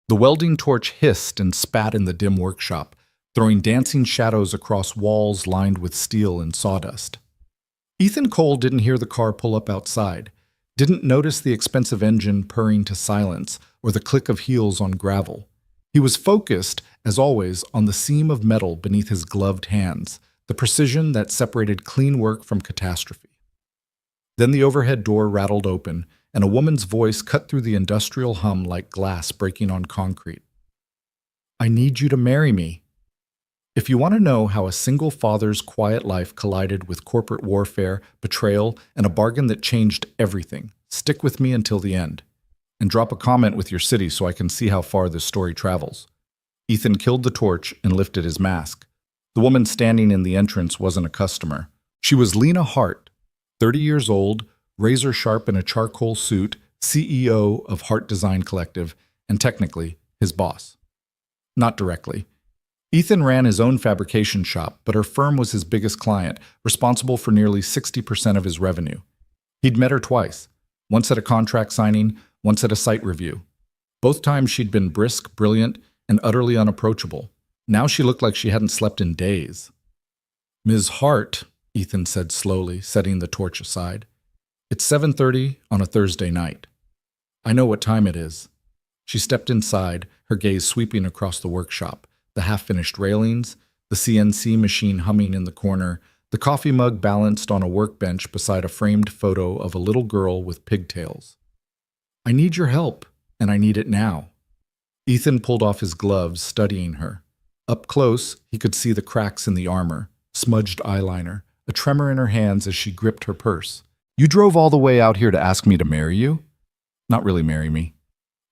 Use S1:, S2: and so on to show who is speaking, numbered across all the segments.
S1: The welding torch hissed and spat in the dim workshop, throwing dancing shadows across walls lined with steel and sawdust. Ethan Cole didn't hear the car pull up outside, didn't notice the expensive engine purring to silence or the click of heels on gravel. He was focused, as always, on the seam of metal beneath his gloved hands, the precision that separated clean work from catastrophe. Then the overhead door rattled open, and a woman's voice cut through the industrial hum like glass breaking on concrete. "I need you to marry me." If you want to know how a single father's quiet life collided with corporate warfare, betrayal, and a bargain that changed everything, stick with me until the end. And drop a comment with your city so I can see how far this story travels. Ethan killed the torch and lifted his mask. The woman standing in the entrance wasn't a customer. She was Lena Hart, 30 years old, razor sharp in a charcoal suit, CEO of Hart Design Collective, and technically his boss. Not directly. Ethan ran his own fabrication shop, but her firm was his biggest client, responsible for nearly 60% of his revenue. He'd met her twice, once at a contract signing, once at a site review. Both times she'd been brisk, brilliant, and utterly unapproachable. Now she looked like she hadn't slept in days. "Ms. Hart," Ethan said slowly, setting the torch aside. "It's 7:30 on a Thursday night. I know what time it is." She stepped inside, her gaze sweeping across the workshop, the half-finished railings, the CNC machine humming in the corner, the coffee mug balanced on a workbench beside a framed photo of a little girl with pigtails. "I need your help, and I need it now." Ethan pulled off his gloves, studying her. Up close, he could see the cracks in the armor, smudged eyeliner, a tremor in her hands as she gripped her purse. "You drove all the way out here to ask me to marry you?" "Not really marry me."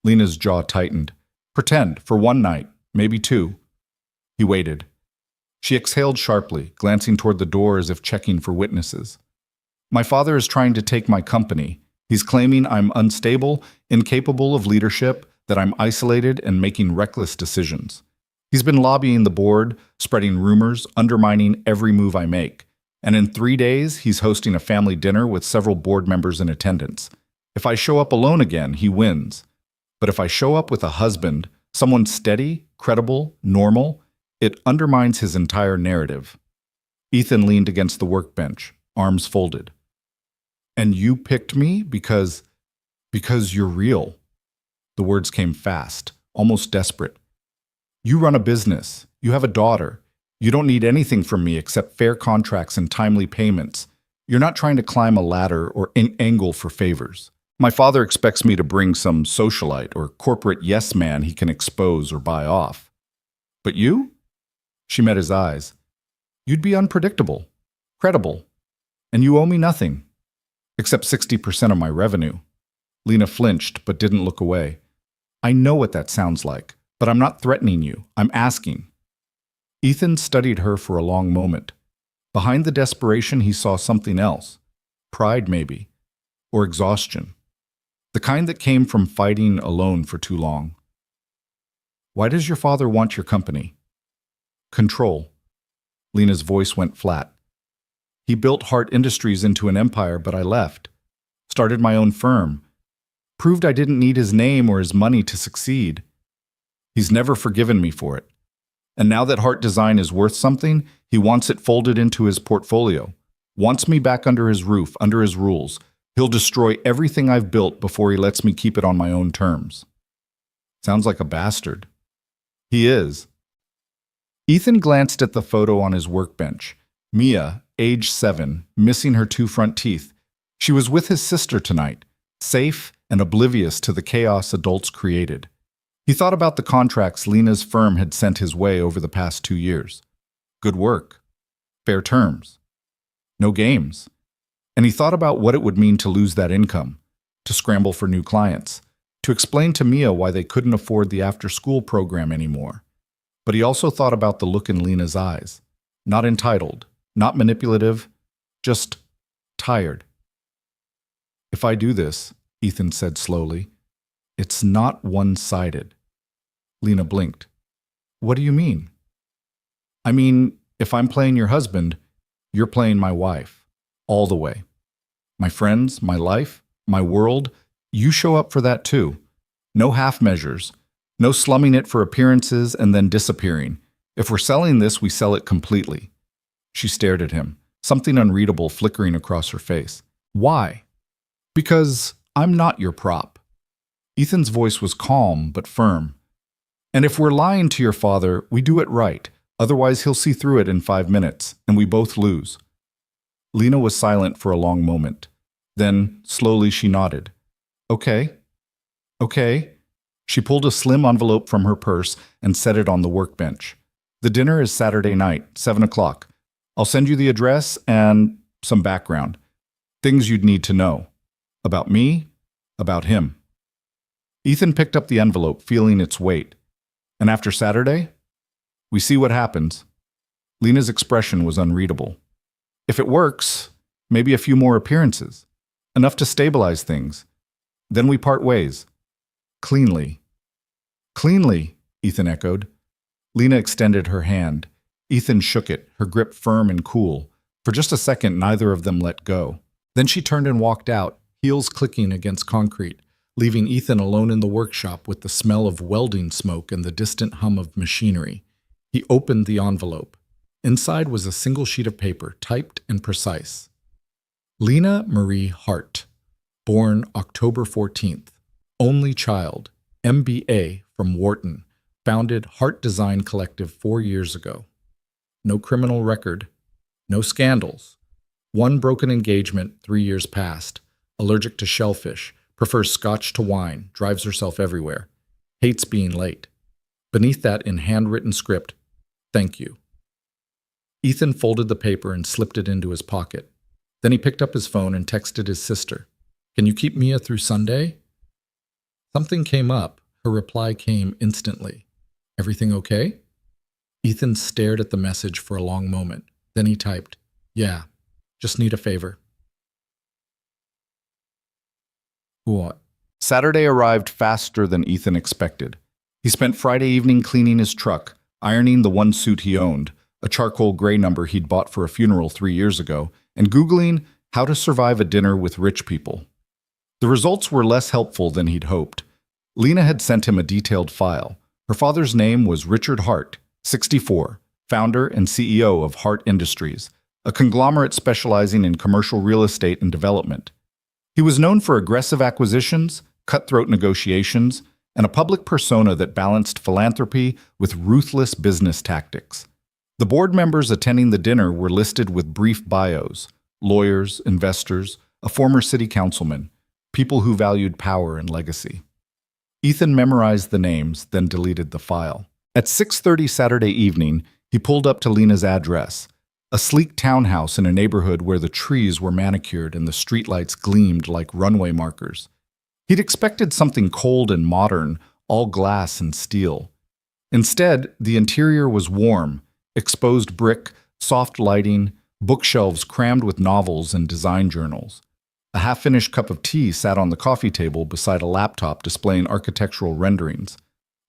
S1: Lena's jaw tightened. "Pretend, for one night, maybe two." He waited. She exhaled sharply, glancing toward the door as if checking for witnesses. "My father is trying to take my company. He's claiming I'm unstable, incapable of leadership, that I'm isolated and making reckless decisions. He's been lobbying the board, spreading rumors, undermining every move I make. And in 3 days, he's hosting a family dinner with several board members in attendance. If I show up alone again, he wins. But if I show up with a husband, someone steady, credible, normal, it undermines his entire narrative." Ethan leaned against the workbench, arms folded. "And you picked me because you're real." The words came fast, almost desperate. "You run a business. You have a daughter. You don't need anything from me except fair contracts and timely payments. You're not trying to climb a ladder or angle for favors. My father expects me to bring some socialite or corporate yes man he can expose or buy off. But you?" She met his eyes. "You'd be unpredictable, credible, and you owe me nothing, except 60% of my revenue." Lena flinched but didn't look away. "I know what that sounds like, but I'm not threatening you. I'm asking." Ethan studied her for a long moment. Behind the desperation, he saw something else. Pride, maybe, or exhaustion. The kind that came from fighting alone for too long. "Why does your father want your company?" "Control." Lena's voice went flat. "He built Hart Industries into an empire, but I left. Started my own firm. Proved I didn't need his name or his money to succeed. He's never forgiven me for it. And now that Hart Design is worth something, he wants it folded into his portfolio. Wants me back under his roof, under his rules. He'll destroy everything I've built before he lets me keep it on my own terms." Sounds like a bastard. He is. Ethan glanced at the photo on his workbench. Mia, age 7, missing her 2 front teeth. She was with his sister tonight, safe and oblivious to the chaos adults created. He thought about the contracts Lena's firm had sent his way over the past 2 years. Good work. Fair terms. No games. And he thought about what it would mean to lose that income, to scramble for new clients, to explain to Mia why they couldn't afford the after-school program anymore. But he also thought about the look in Lena's eyes. Not entitled, not manipulative, just tired. "If I do this," Ethan said slowly, "it's not one-sided." Lena blinked. "What do you mean?" "I mean, if I'm playing your husband, you're playing my wife. All the way. My friends, my life, my world, you show up for that too. No half measures. No slumming it for appearances and then disappearing. If we're selling this, we sell it completely. She stared at him, something unreadable flickering across her face. Why? Because I'm not your prop. Ethan's voice was calm but firm. And if we're lying to your father, we do it right. Otherwise, he'll see through it in 5 minutes, and we both lose. Lena was silent for a long moment. Then, slowly, she nodded. Okay. Okay. She pulled a slim envelope from her purse and set it on the workbench. The dinner is Saturday night, 7 o'clock. I'll send you the address and some background. Things you'd need to know. About me, about him. Ethan picked up the envelope, feeling its weight. And after Saturday? We see what happens. Lena's expression was unreadable. If it works, maybe a few more appearances. Enough to stabilize things. Then we part ways. Cleanly. Cleanly, Ethan echoed. Lena extended her hand. Ethan shook it, her grip firm and cool. For just a second, neither of them let go. Then she turned and walked out, heels clicking against concrete, leaving Ethan alone in the workshop with the smell of welding smoke and the distant hum of machinery. He opened the envelope. Inside was a single sheet of paper, typed and precise. Lena Marie Hart, born October 14th, only child, MBA from Wharton, founded Hart Design Collective 4 years ago. No criminal record, no scandals. One broken engagement 3 years past, allergic to shellfish, prefers scotch to wine, drives herself everywhere, hates being late. Beneath that, in handwritten script, thank you. Ethan folded the paper and slipped it into his pocket. Then he picked up his phone and texted his sister. Can you keep Mia through Sunday? Something came up. Her reply came instantly. Everything okay? Ethan stared at the message for a long moment. Then he typed, yeah, just need a favor. What? Saturday arrived faster than Ethan expected. He spent Friday evening cleaning his truck, ironing the one suit he owned, a charcoal gray number he'd bought for a funeral 3 years ago, and Googling how to survive a dinner with rich people. The results were less helpful than he'd hoped. Lena had sent him a detailed file. Her father's name was Richard Hart, 64, founder and CEO of Hart Industries, a conglomerate specializing in commercial real estate and development. He was known for aggressive acquisitions, cutthroat negotiations, and a public persona that balanced philanthropy with ruthless business tactics. The board members attending the dinner were listed with brief bios: lawyers, investors, a former city councilman, people who valued power and legacy. Ethan memorized the names, then deleted the file. At 6:30 Saturday evening, he pulled up to Lena's address, a sleek townhouse in a neighborhood where the trees were manicured and the streetlights gleamed like runway markers. He'd expected something cold and modern, all glass and steel. Instead, the interior was warm, exposed brick, soft lighting, bookshelves crammed with novels and design journals. A half-finished cup of tea sat on the coffee table beside a laptop displaying architectural renderings.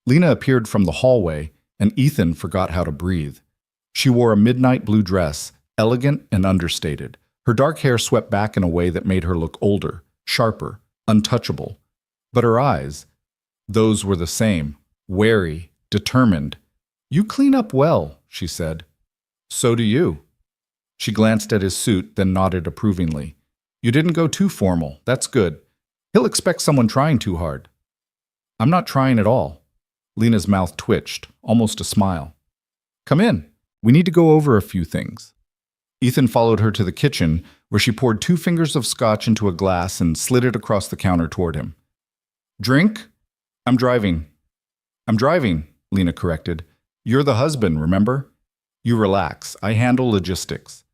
S1: Lena appeared from the hallway, and Ethan forgot how to breathe. She wore a midnight blue dress, elegant and understated. Her dark hair swept back in a way that made her look older, sharper, untouchable. But her eyes, those were the same, wary, determined. "You clean up well," she said. "So do you." She glanced at his suit, then nodded approvingly. "You didn't go too formal. That's good. He'll expect someone trying too hard." "I'm not trying at all." Lena's mouth twitched, almost a smile. "Come in. We need to go over a few things." Ethan followed her to the kitchen, where she poured 2 fingers of scotch into a glass and slid it across the counter toward him. "Drink?" "I'm driving." "I'm driving," Lena corrected. "You're the husband, remember? You relax. I handle logistics."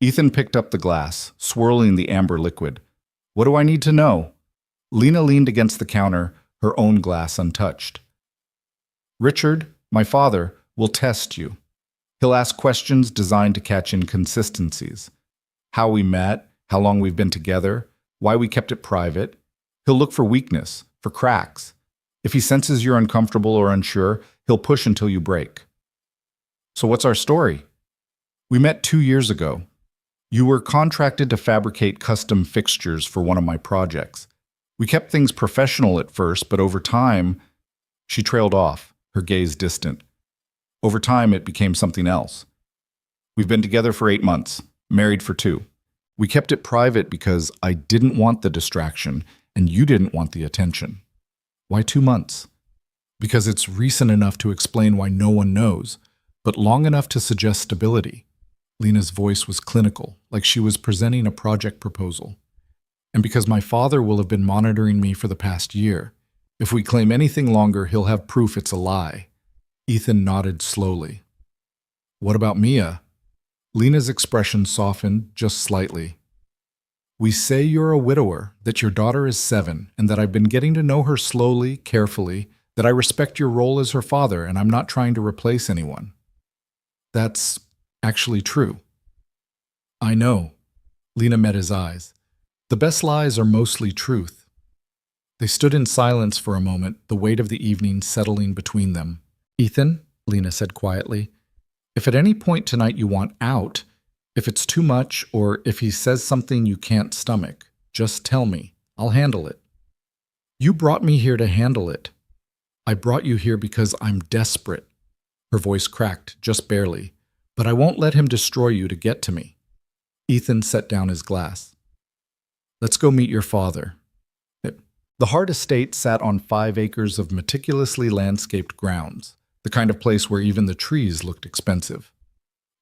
S1: Ethan picked up the glass, swirling the amber liquid. "What do I need to know?" Lena leaned against the counter, her own glass untouched. "Richard, my father, will test you. He'll ask questions designed to catch inconsistencies. How we met, how long we've been together, why we kept it private. He'll look for weakness, for cracks. If he senses you're uncomfortable or unsure, he'll push until you break." "So what's our story?" "We met 2 years ago. You were contracted to fabricate custom fixtures for one of my projects. We kept things professional at first, but over time..." She trailed off, her gaze distant. Over time, it became something else. We've been together for 8 months, married for 2. We kept it private because I didn't want the distraction and you didn't want the attention. Why 2 months? Because it's recent enough to explain why no one knows, but long enough to suggest stability. Lena's voice was clinical, like she was presenting a project proposal. And because my father will have been monitoring me for the past year. If we claim anything longer, he'll have proof it's a lie. Ethan nodded slowly. What about Mia? Lena's expression softened just slightly. We say you're a widower, that your daughter is 7, and that I've been getting to know her slowly, carefully, that I respect your role as her father, and I'm not trying to replace anyone. That's actually true. I know. Lena met his eyes. The best lies are mostly truth. They stood in silence for a moment, the weight of the evening settling between them. Ethan, Lena said quietly, if at any point tonight you want out, if it's too much or if he says something you can't stomach, just tell me. I'll handle it. You brought me here to handle it. I brought you here because I'm desperate. Her voice cracked, just barely. But I won't let him destroy you to get to me. Ethan set down his glass. Let's go meet your father. The Hart estate sat on 5 acres of meticulously landscaped grounds, the kind of place where even the trees looked expensive.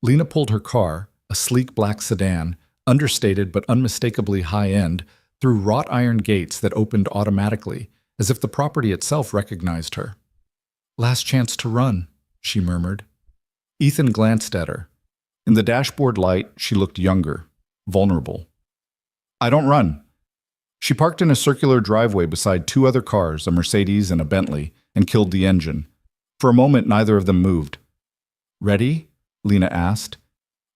S1: Lena pulled her car, a sleek black sedan, understated but unmistakably high-end, through wrought iron gates that opened automatically, as if the property itself recognized her. Last chance to run, she murmured. Ethan glanced at her. In the dashboard light, she looked younger, vulnerable. I don't run. She parked in a circular driveway beside 2 other cars, a Mercedes and a Bentley, and killed the engine. For a moment, neither of them moved. Ready? Lena asked.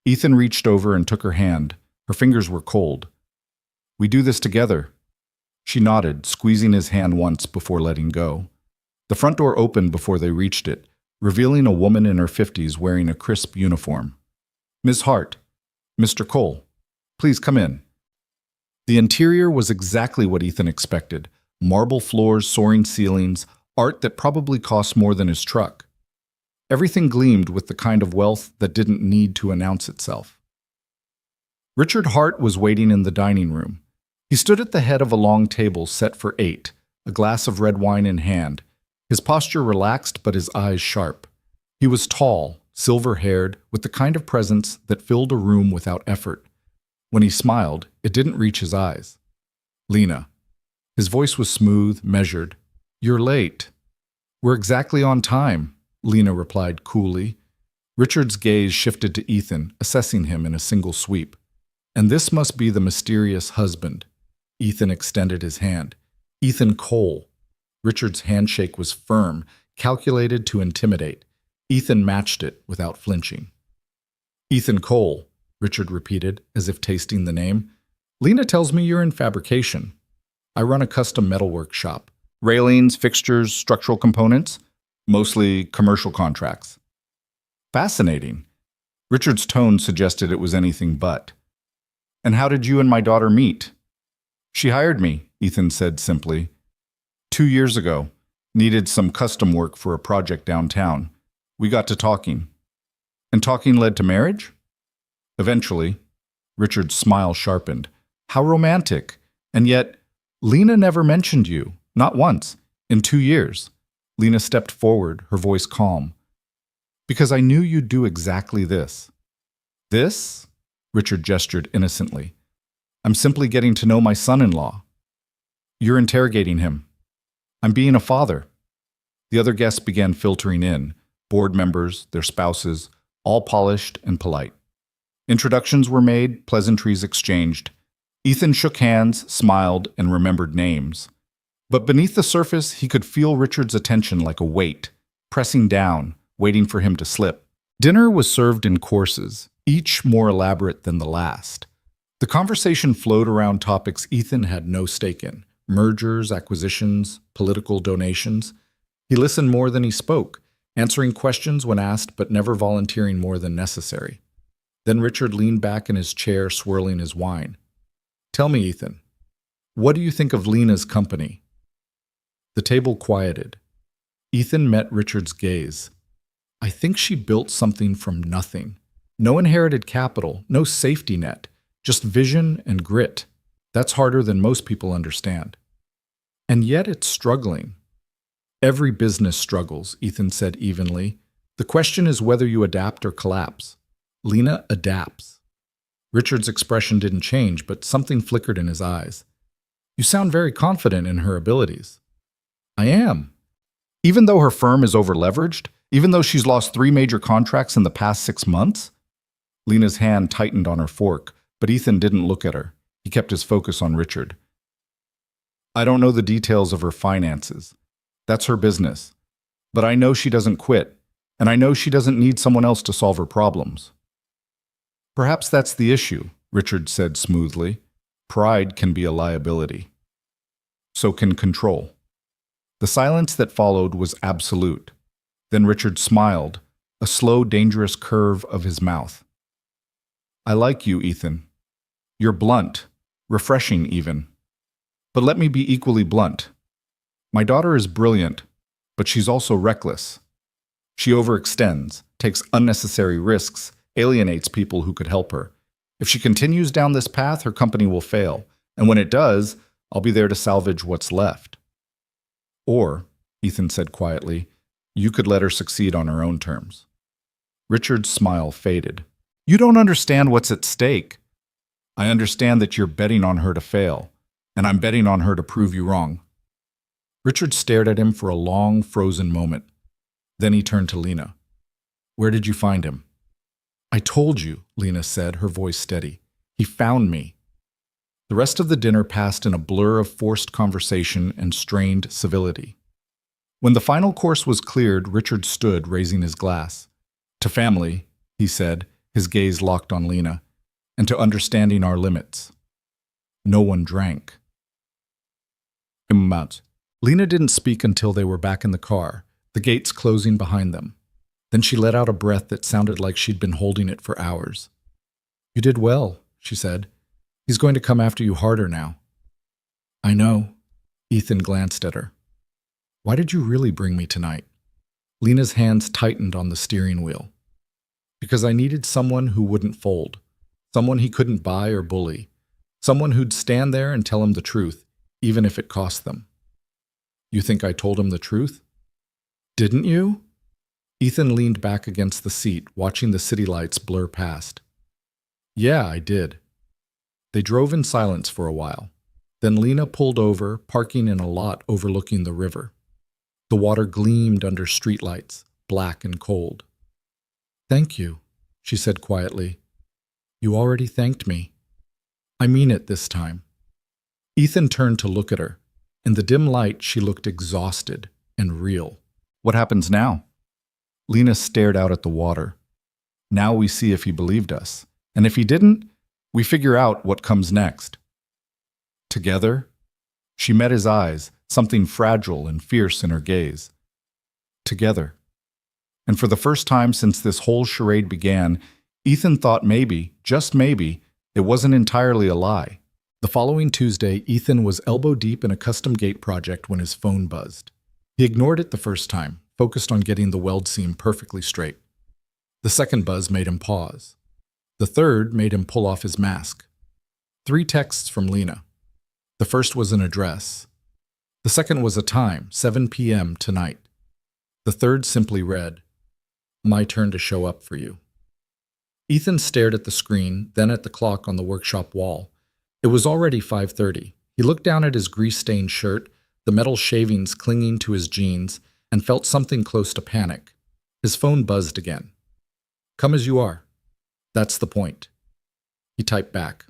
S1: Ethan reached over and took her hand. Her fingers were cold. We do this together. She nodded, squeezing his hand once before letting go. The front door opened before they reached it, revealing a woman in her 50s wearing a crisp uniform. Ms. Hart, Mr. Cole, please come in. The interior was exactly what Ethan expected. Marble floors, soaring ceilings, art that probably cost more than his truck. Everything gleamed with the kind of wealth that didn't need to announce itself. Richard Hart was waiting in the dining room. He stood at the head of a long table set for 8, a glass of red wine in hand, his posture relaxed but his eyes sharp. He was tall, silver-haired, with the kind of presence that filled a room without effort. When he smiled, it didn't reach his eyes. Lena. His voice was smooth, measured. You're late. We're exactly on time, Lena replied coolly. Richard's gaze shifted to Ethan, assessing him in a single sweep. And this must be the mysterious husband. Ethan extended his hand. Ethan Cole. Richard's handshake was firm, calculated to intimidate. Ethan matched it without flinching. Ethan Cole, Richard repeated, as if tasting the name. Lena tells me you're in fabrication. I run a custom metalwork shop. Railings, fixtures, structural components, mostly commercial contracts. Fascinating. Richard's tone suggested it was anything but. And how did you and my daughter meet? She hired me, Ethan said simply. 2 years ago. Needed some custom work for a project downtown. We got to talking. And talking led to marriage? Eventually. Richard's smile sharpened. How romantic. And yet, Lena never mentioned you. Not once. In 2 years. Lena stepped forward, her voice calm. Because I knew you'd do exactly this. This? Richard gestured innocently. I'm simply getting to know my son-in-law. You're interrogating him. I'm being a father. The other guests began filtering in, board members, their spouses, all polished and polite. Introductions were made, pleasantries exchanged. Ethan shook hands, smiled, and remembered names. But beneath the surface, he could feel Richard's attention like a weight, pressing down, waiting for him to slip. Dinner was served in courses, each more elaborate than the last. The conversation flowed around topics Ethan had no stake in: mergers, acquisitions, political donations. He listened more than he spoke, answering questions when asked but never volunteering more than necessary. Then Richard leaned back in his chair, swirling his wine. Tell me, Ethan, what do you think of Lena's company? The table quieted. Ethan met Richard's gaze. I think she built something from nothing. No inherited capital, no safety net, just vision and grit. That's harder than most people understand. And yet it's struggling. Every business struggles, Ethan said evenly. The question is whether you adapt or collapse. Lena adapts. Richard's expression didn't change, but something flickered in his eyes. You sound very confident in her abilities. I am. Even though her firm is over-leveraged, even though she's lost 3 major contracts in the past 6 months? Lena's hand tightened on her fork, but Ethan didn't look at her. He kept his focus on Richard. I don't know the details of her finances. That's her business. But I know she doesn't quit, and I know she doesn't need someone else to solve her problems. Perhaps that's the issue, Richard said smoothly. Pride can be a liability. So can control. The silence that followed was absolute. Then Richard smiled, a slow, dangerous curve of his mouth. I like you, Ethan. You're blunt, refreshing even. But let me be equally blunt. My daughter is brilliant, but she's also reckless. She overextends, takes unnecessary risks, alienates people who could help her. If she continues down this path, her company will fail, and when it does, I'll be there to salvage what's left. Or, Ethan said quietly, you could let her succeed on her own terms. Richard's smile faded. You don't understand what's at stake. I understand that you're betting on her to fail, and I'm betting on her to prove you wrong. Richard stared at him for a long, frozen moment. Then he turned to Lena. Where did you find him? I told you, Lena said, her voice steady. He found me. The rest of the dinner passed in a blur of forced conversation and strained civility. When the final course was cleared, Richard stood, raising his glass. To family, he said, his gaze locked on Lena, and to understanding our limits. No one drank. Lena didn't speak until they were back in the car, the gates closing behind them. Then she let out a breath that sounded like she'd been holding it for hours. You did well, she said. He's going to come after you harder now. I know. Ethan glanced at her. Why did you really bring me tonight? Lena's hands tightened on the steering wheel. Because I needed someone who wouldn't fold, someone he couldn't buy or bully, someone who'd stand there and tell him the truth, even if it cost them. You think I told him the truth? Didn't you? Ethan leaned back against the seat, watching the city lights blur past. Yeah, I did. They drove in silence for a while. Then Lena pulled over, parking in a lot overlooking the river. The water gleamed under streetlights, black and cold. Thank you, she said quietly. You already thanked me. I mean it this time. Ethan turned to look at her. In the dim light, she looked exhausted and real. What happens now? Lena stared out at the water. Now we see if he believed us. And if he didn't, we figure out what comes next. Together? She met his eyes, something fragile and fierce in her gaze. Together. And for the first time since this whole charade began, Ethan thought maybe, just maybe, it wasn't entirely a lie. The following Tuesday, Ethan was elbow-deep in a custom gate project when his phone buzzed. He ignored it the first time, focused on getting the weld seam perfectly straight. The second buzz made him pause. The third made him pull off his mask. 3 texts from Lena. The first was an address. The second was a time, 7 p.m. tonight. The third simply read, My turn to show up for you. Ethan stared at the screen, then at the clock on the workshop wall. It was already 5:30. He looked down at his grease-stained shirt, the metal shavings clinging to his jeans, and felt something close to panic. His phone buzzed again. Come as you are. That's the point. He typed back.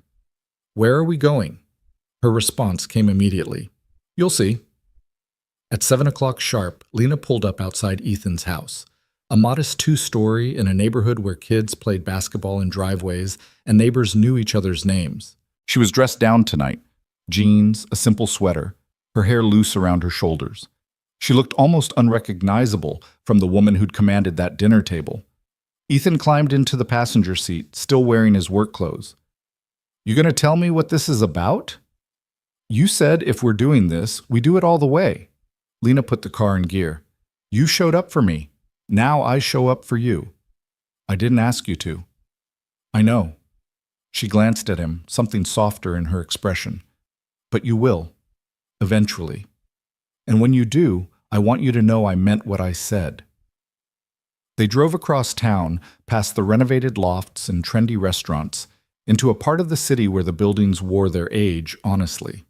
S1: Where are we going? Her response came immediately. You'll see. At 7 o'clock sharp, Lena pulled up outside Ethan's house, a modest 2-story in a neighborhood where kids played basketball in driveways and neighbors knew each other's names. She was dressed down tonight, jeans, a simple sweater, her hair loose around her shoulders. She looked almost unrecognizable from the woman who'd commanded that dinner table. Ethan climbed into the passenger seat, still wearing his work clothes. You gonna tell me what this is about? You said if we're doing this, we do it all the way. Lena put the car in gear. You showed up for me. Now I show up for you. I didn't ask you to. I know. She glanced at him, something softer in her expression. But you will. Eventually. And when you do, I want you to know I meant what I said. They drove across town, past the renovated lofts and trendy restaurants, into a part of the city where the buildings wore their age honestly.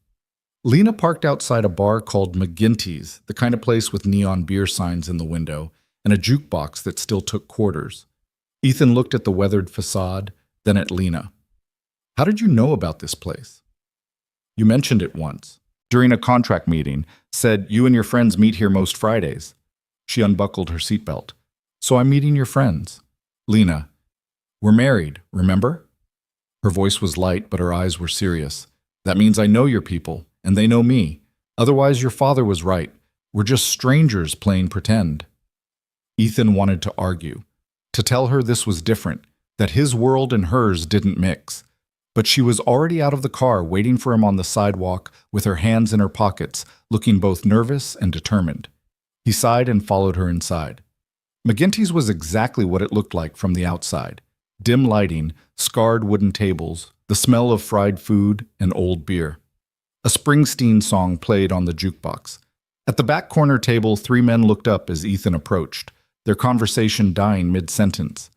S1: Lena parked outside a bar called McGinty's, the kind of place with neon beer signs in the window, and a jukebox that still took quarters. Ethan looked at the weathered facade, then at Lena. How did you know about this place? You mentioned it once. During a contract meeting, said you and your friends meet here most Fridays. She unbuckled her seatbelt. So I'm meeting your friends. Lena, we're married, remember? Her voice was light, but her eyes were serious. That means I know your people, and they know me. Otherwise, your father was right. We're just strangers playing pretend. Ethan wanted to argue, to tell her this was different, that his world and hers didn't mix. But she was already out of the car, waiting for him on the sidewalk, with her hands in her pockets, looking both nervous and determined. He sighed and followed her inside. McGinty's was exactly what it looked like from the outside. Dim lighting, scarred wooden tables, the smell of fried food and old beer. A Springsteen song played on the jukebox. At the back corner table, 3 men looked up as Ethan approached, their conversation dying mid-sentence.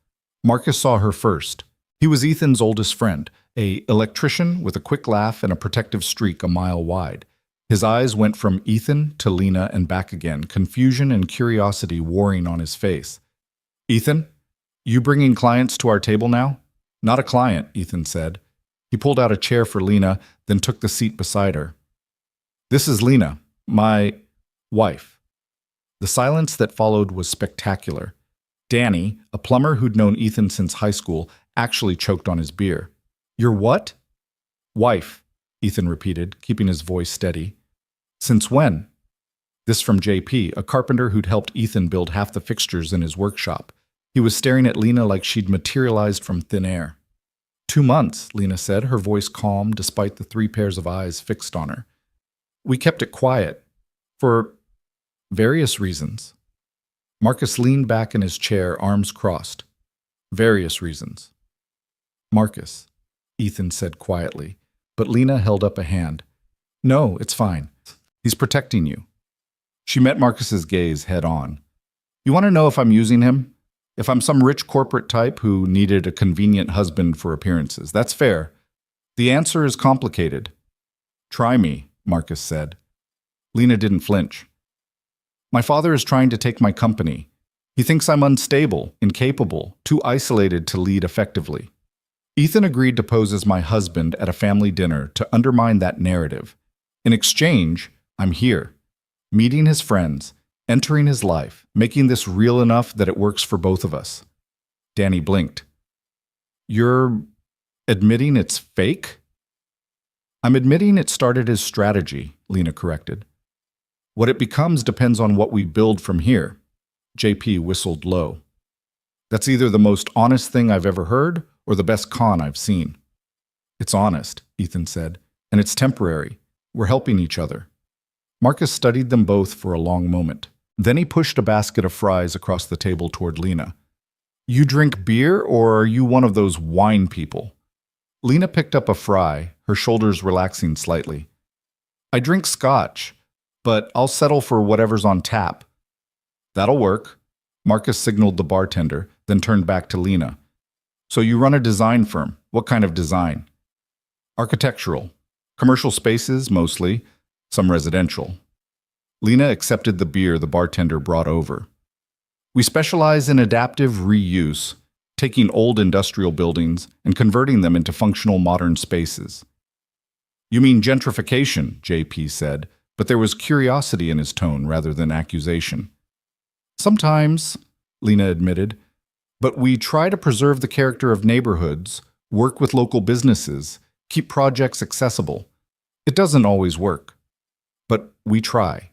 S1: Marcus saw her first. He was Ethan's oldest friend, an electrician with a quick laugh and a protective streak a mile wide. His eyes went from Ethan to Lena and back again, confusion and curiosity warring on his face. Ethan, you bringing clients to our table now? Not a client, Ethan said. He pulled out a chair for Lena, then took the seat beside her. This is Lena, my wife. The silence that followed was spectacular. Danny, a plumber who'd known Ethan since high school, actually choked on his beer. Your what? Wife, Ethan repeated, keeping his voice steady. Since when? This from JP, a carpenter who'd helped Ethan build half the fixtures in his workshop. He was staring at Lena like she'd materialized from thin air. 2 months, Lena said, her voice calm despite the 3 pairs of eyes fixed on her. We kept it quiet. For various reasons. Marcus leaned back in his chair, arms crossed. Various reasons. Marcus, Ethan said quietly, but Lena held up a hand. No, it's fine. He's protecting you. She met Marcus's gaze head on. You want to know if I'm using him? If I'm some rich corporate type who needed a convenient husband for appearances, that's fair. The answer is complicated. Try me, Marcus said. Lena didn't flinch. My father is trying to take my company. He thinks I'm unstable, incapable, too isolated to lead effectively. Ethan agreed to pose as my husband at a family dinner to undermine that narrative. In exchange, I'm here, meeting his friends, entering his life, making this real enough that it works for both of us. Danny blinked. You're admitting it's fake? I'm admitting it started as strategy, Lena corrected. What it becomes depends on what we build from here. JP whistled low. That's either the most honest thing I've ever heard or the best con I've seen. It's honest, Ethan said, and it's temporary. We're helping each other. Marcus studied them both for a long moment. Then he pushed a basket of fries across the table toward Lena. You drink beer, or are you one of those wine people? Lena picked up a fry, her shoulders relaxing slightly. I drink scotch, but I'll settle for whatever's on tap. That'll work. Marcus signaled the bartender, then turned back to Lena. So you run a design firm. What kind of design? Architectural. Commercial spaces, mostly. Some residential. Lena accepted the beer the bartender brought over. We specialize in adaptive reuse, taking old industrial buildings and converting them into functional modern spaces. You mean gentrification, JP said, but there was curiosity in his tone rather than accusation. Sometimes, Lena admitted, but we try to preserve the character of neighborhoods, work with local businesses, keep projects accessible. It doesn't always work, but we try.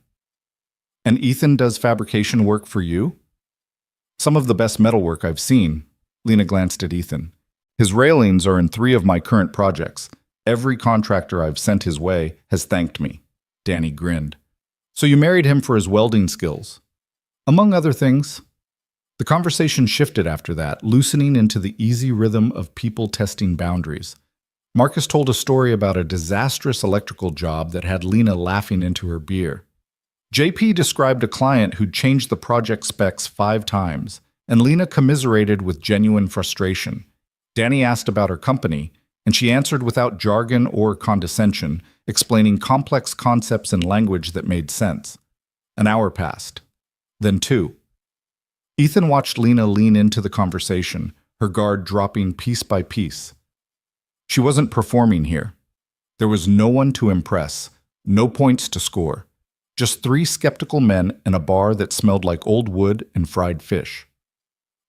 S1: And Ethan does fabrication work for you? Some of the best metalwork I've seen. Lena glanced at Ethan. His railings are in 3 of my current projects. Every contractor I've sent his way has thanked me. Danny grinned. So you married him for his welding skills? Among other things. The conversation shifted after that, loosening into the easy rhythm of people testing boundaries. Marcus told a story about a disastrous electrical job that had Lena laughing into her beer. JP described a client who'd changed the project specs 5 times, and Lena commiserated with genuine frustration. Danny asked about her company, and she answered without jargon or condescension, explaining complex concepts in language that made sense. An hour passed. Then 2. Ethan watched Lena lean into the conversation, her guard dropping piece by piece. She wasn't performing here. There was no one to impress, no points to score. Just 3 skeptical men in a bar that smelled like old wood and fried fish.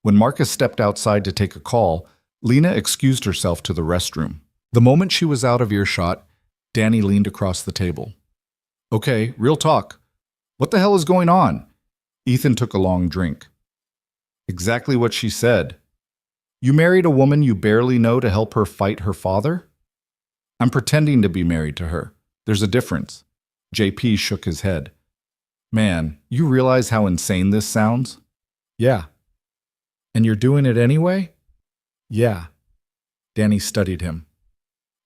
S1: When Marcus stepped outside to take a call, Lena excused herself to the restroom. The moment she was out of earshot, Danny leaned across the table. "Okay, real talk. What the hell is going on?" Ethan took a long drink. "Exactly what she said. You married a woman you barely know to help her fight her father?" "I'm pretending to be married to her. There's a difference." JP shook his head. "Man, you realize how insane this sounds?" "Yeah." "And you're doing it anyway?" "Yeah." Danny studied him.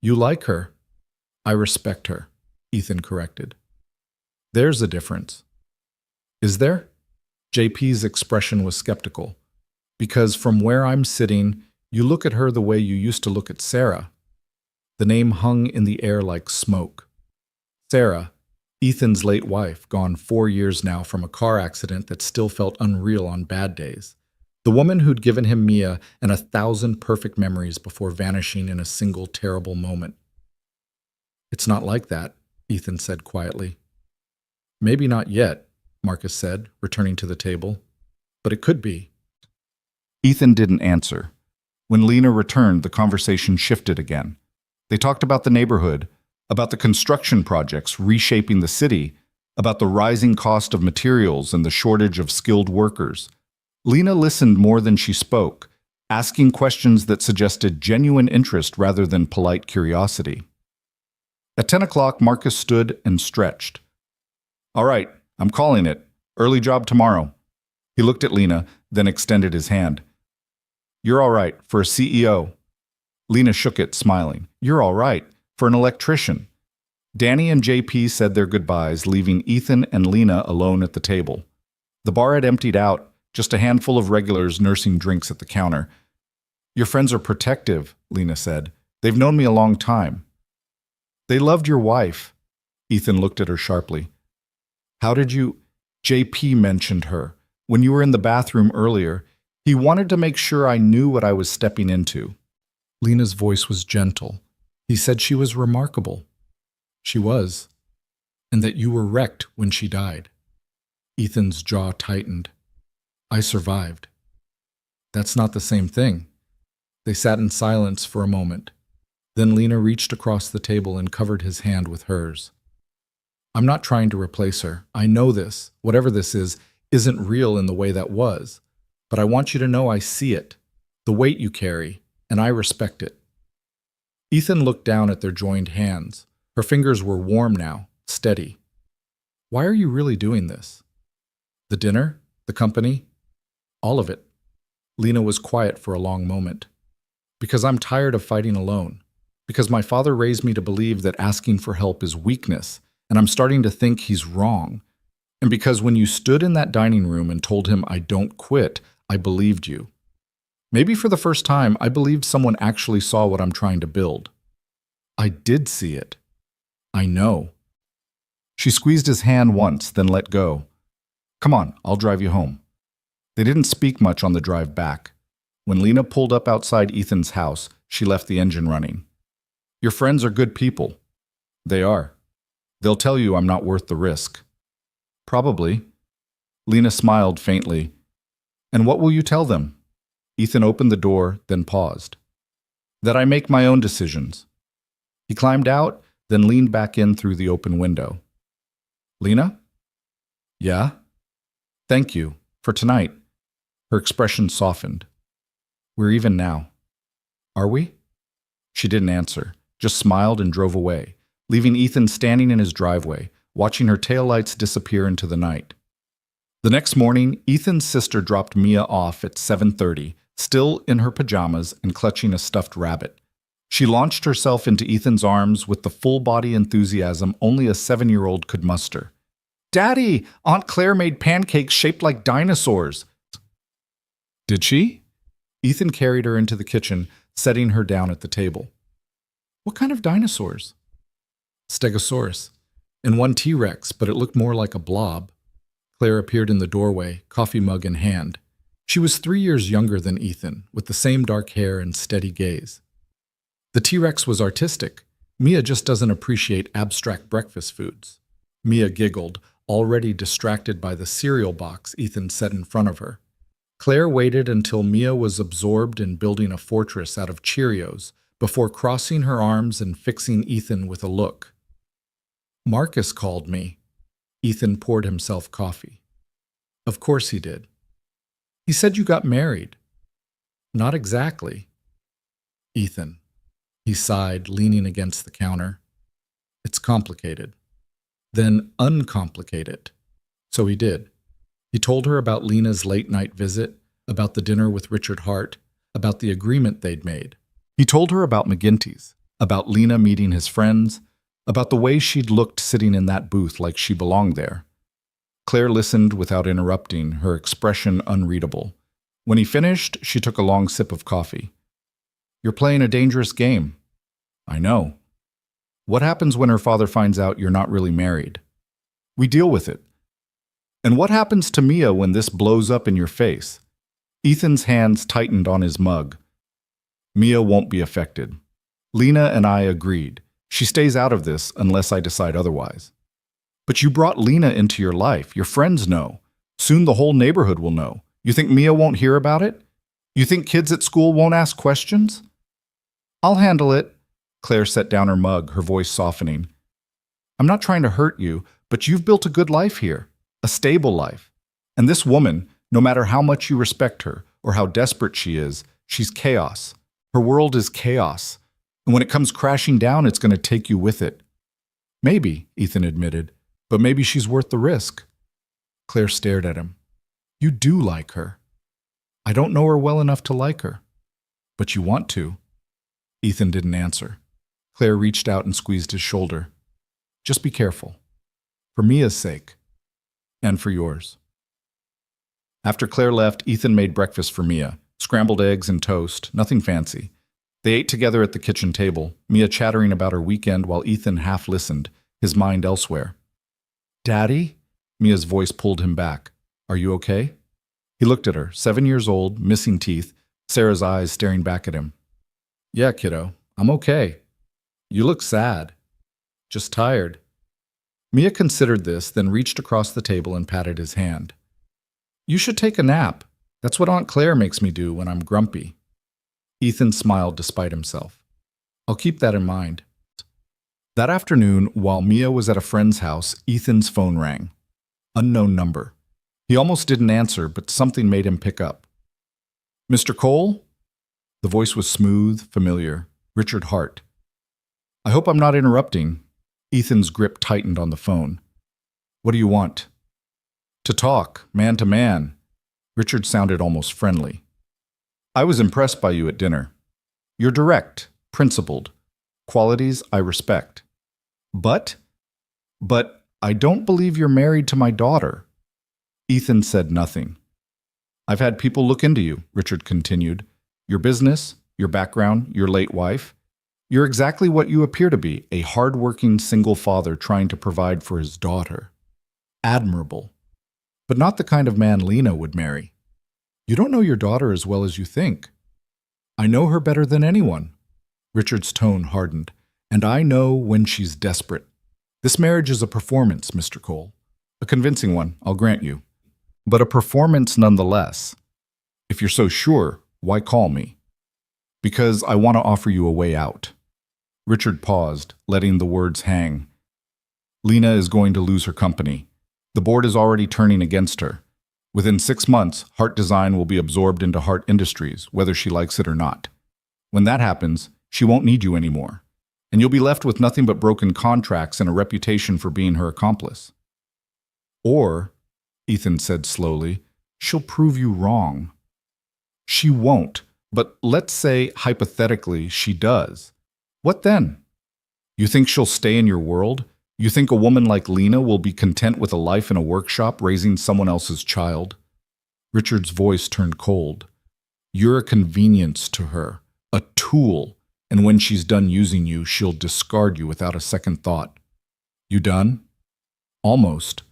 S1: "You like her." "I respect her," Ethan corrected. "There's a difference." "Is there?" JP's expression was skeptical. "Because from where I'm sitting, you look at her the way you used to look at Sarah." The name hung in the air like smoke. Sarah, Ethan's late wife, gone 4 years now from a car accident that still felt unreal on bad days. The woman who'd given him Mia and 1,000 perfect memories before vanishing in a single terrible moment. "It's not like that," Ethan said quietly. "Maybe not yet," Marcus said, returning to the table. "But it could be." Ethan didn't answer. When Lena returned, the conversation shifted again. They talked about the neighborhood, about the construction projects reshaping the city, about the rising cost of materials and the shortage of skilled workers. Lena listened more than she spoke, asking questions that suggested genuine interest rather than polite curiosity. At 10 o'clock, Marcus stood and stretched. "All right, I'm calling it. Early job tomorrow." He looked at Lena, then extended his hand. "You're all right, for a CEO." Lena shook it, smiling. "You're all right, for an electrician." Danny and JP said their goodbyes, leaving Ethan and Lena alone at the table. The bar had emptied out, just a handful of regulars nursing drinks at the counter. "Your friends are protective," Lena said. "They've known me a long time." "They loved your wife." Ethan looked at her sharply. "How did you—" JP mentioned her. "When you were in the bathroom earlier, he wanted to make sure I knew what I was stepping into." Lena's voice was gentle. "He said she was remarkable." "She was. And that you were wrecked when she died." Ethan's jaw tightened. "I survived." "That's not the same thing." They sat in silence for a moment. Then Lena reached across the table and covered his hand with hers. "I'm not trying to replace her. I know this, whatever this is, isn't real in the way that was. But I want you to know I see it, the weight you carry, and I respect it." Ethan looked down at their joined hands. Her fingers were warm now, steady. "Why are you really doing this?" "The dinner? The company? All of it." Lena was quiet for a long moment. "Because I'm tired of fighting alone. Because my father raised me to believe that asking for help is weakness, and I'm starting to think he's wrong. And because when you stood in that dining room and told him I don't quit, I believed you. Maybe for the first time, I believed someone actually saw what I'm trying to build. I did see it. I know." She squeezed his hand once, then let go. "Come on, I'll drive you home." They didn't speak much on the drive back. When Lena pulled up outside Ethan's house, she left the engine running. "Your friends are good people." "They are. They'll tell you I'm not worth the risk." "Probably." Lena smiled faintly. "And what will you tell them?" Ethan opened the door, then paused. "That I make my own decisions." He climbed out, then leaned back in through the open window. "Lena?" "Yeah?" "Thank you. For tonight." Her expression softened. "We're even now." "Are we?" She didn't answer, just smiled and drove away, leaving Ethan standing in his driveway, watching her taillights disappear into the night. The next morning, Ethan's sister dropped Mia off at 7:30, still in her pajamas and clutching a stuffed rabbit. She launched herself into Ethan's arms with the full-body enthusiasm only a 7-year-old could muster. "Daddy, Aunt Claire made pancakes shaped like dinosaurs." Did she? Ethan carried her into the kitchen, setting her down at the table. "What kind of dinosaurs?" "Stegosaurus. And one T-Rex, but it looked more like a blob." Claire appeared in the doorway, coffee mug in hand. She was 3 years younger than Ethan, with the same dark hair and steady gaze. The T-Rex was artistic. Mia just doesn't appreciate abstract breakfast foods. Mia giggled, already distracted by the cereal box Ethan set in front of her. Claire waited until Mia was absorbed in building a fortress out of Cheerios before crossing her arms and fixing Ethan with a look. "Marcus called me." Ethan poured himself coffee. "Of course he did." "He said you got married." "Not exactly." "Ethan." He sighed, leaning against the counter. "It's complicated." "Then uncomplicate it." So he did. He told her about Lena's late-night visit, about the dinner with Richard Hart, about the agreement they'd made. He told her about McGinty's, about Lena meeting his friends, about the way she'd looked sitting in that booth like she belonged there. Claire listened without interrupting, her expression unreadable. When he finished, she took a long sip of coffee. "You're playing a dangerous game." "I know." "What happens when her father finds out you're not really married?" "We deal with it." "And what happens to Mia when this blows up in your face?" Ethan's hands tightened on his mug. "Mia won't be affected. Lena and I agreed. She stays out of this unless I decide otherwise." "But you brought Lena into your life. Your friends know. Soon the whole neighborhood will know. You think Mia won't hear about it? You think kids at school won't ask questions?" "I'll handle it." Claire set down her mug, her voice softening. "I'm not trying to hurt you, but you've built a good life here, a stable life. And this woman, no matter how much you respect her or how desperate she is, she's chaos. Her world is chaos. And when it comes crashing down, it's going to take you with it." "Maybe," Ethan admitted, "but maybe she's worth the risk." Claire stared at him. "You do like her." "I don't know her well enough to like her." "But you want to." Ethan didn't answer. Claire reached out and squeezed his shoulder. "Just be careful. For Mia's sake. And for yours." After Claire left, Ethan made breakfast for Mia. Scrambled eggs and toast, nothing fancy. They ate together at the kitchen table, Mia chattering about her weekend while Ethan half listened, his mind elsewhere. "Daddy?" Mia's voice pulled him back. "Are you okay?" He looked at her, 7 years old, missing teeth, Sarah's eyes staring back at him. "Yeah, kiddo, I'm okay." "You look sad." "Just tired." Mia considered this, then reached across the table and patted his hand. "You should take a nap. That's what Aunt Claire makes me do when I'm grumpy." Ethan smiled despite himself. "I'll keep that in mind." That afternoon, while Mia was at a friend's house, Ethan's phone rang. Unknown number. He almost didn't answer, but something made him pick up. "Mr. Cole?" The voice was smooth, familiar. Richard Hart. "I hope I'm not interrupting." Ethan's grip tightened on the phone. "What do you want?" "To talk, man to man." Richard sounded almost friendly. "I was impressed by you at dinner. You're direct, principled, qualities I respect. But I don't believe you're married to my daughter." Ethan said nothing. "I've had people look into you," Richard continued. "Your business, your background, your late wife. You're exactly what you appear to be, a hard-working single father trying to provide for his daughter. Admirable. But not the kind of man Lena would marry. You don't know your daughter as well as you think." "I know her better than anyone." Richard's tone hardened. "And I know when she's desperate. This marriage is a performance, Mr. Cole. A convincing one, I'll grant you. But a performance nonetheless. If you're so sure, why call me?" "Because I want to offer you a way out." Richard paused, letting the words hang. "Lena is going to lose her company. The board is already turning against her. Within 6 months, Hart Design will be absorbed into Hart Industries, whether she likes it or not. When that happens, she won't need you anymore, and you'll be left with nothing but broken contracts and a reputation for being her accomplice. Or Ethan said slowly. She'll prove you wrong. She won't, but let's say, hypothetically, she does. What then? You think she'll stay in your world? You think a woman like Lena will be content with a life in a workshop raising someone else's child? Richard's voice turned cold. You're a convenience to her, a tool, and when she's done using you, she'll discard you without a second thought. You done? Almost.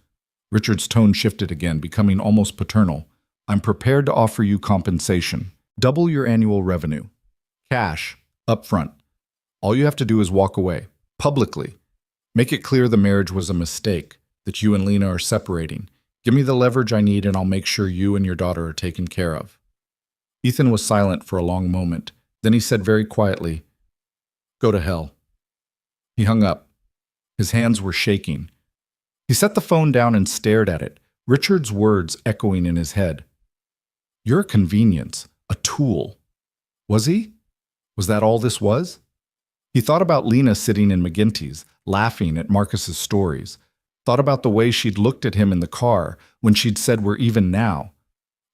S1: Richard's tone shifted again, becoming almost paternal. I'm prepared to offer you compensation. Double your annual revenue. Cash, up front. All you have to do is walk away, publicly. Make it clear the marriage was a mistake, that you and Lena are separating. Give me the leverage I need and I'll make sure you and your daughter are taken care of. Ethan was silent for a long moment. Then he said very quietly, Go to hell. He hung up. His hands were shaking. He set the phone down and stared at it, Richard's words echoing in his head. You're a convenience, a tool. Was he? Was that all this was? He thought about Lena sitting in McGinty's, laughing at Marcus's stories. Thought about the way she'd looked at him in the car when she'd said we're even now.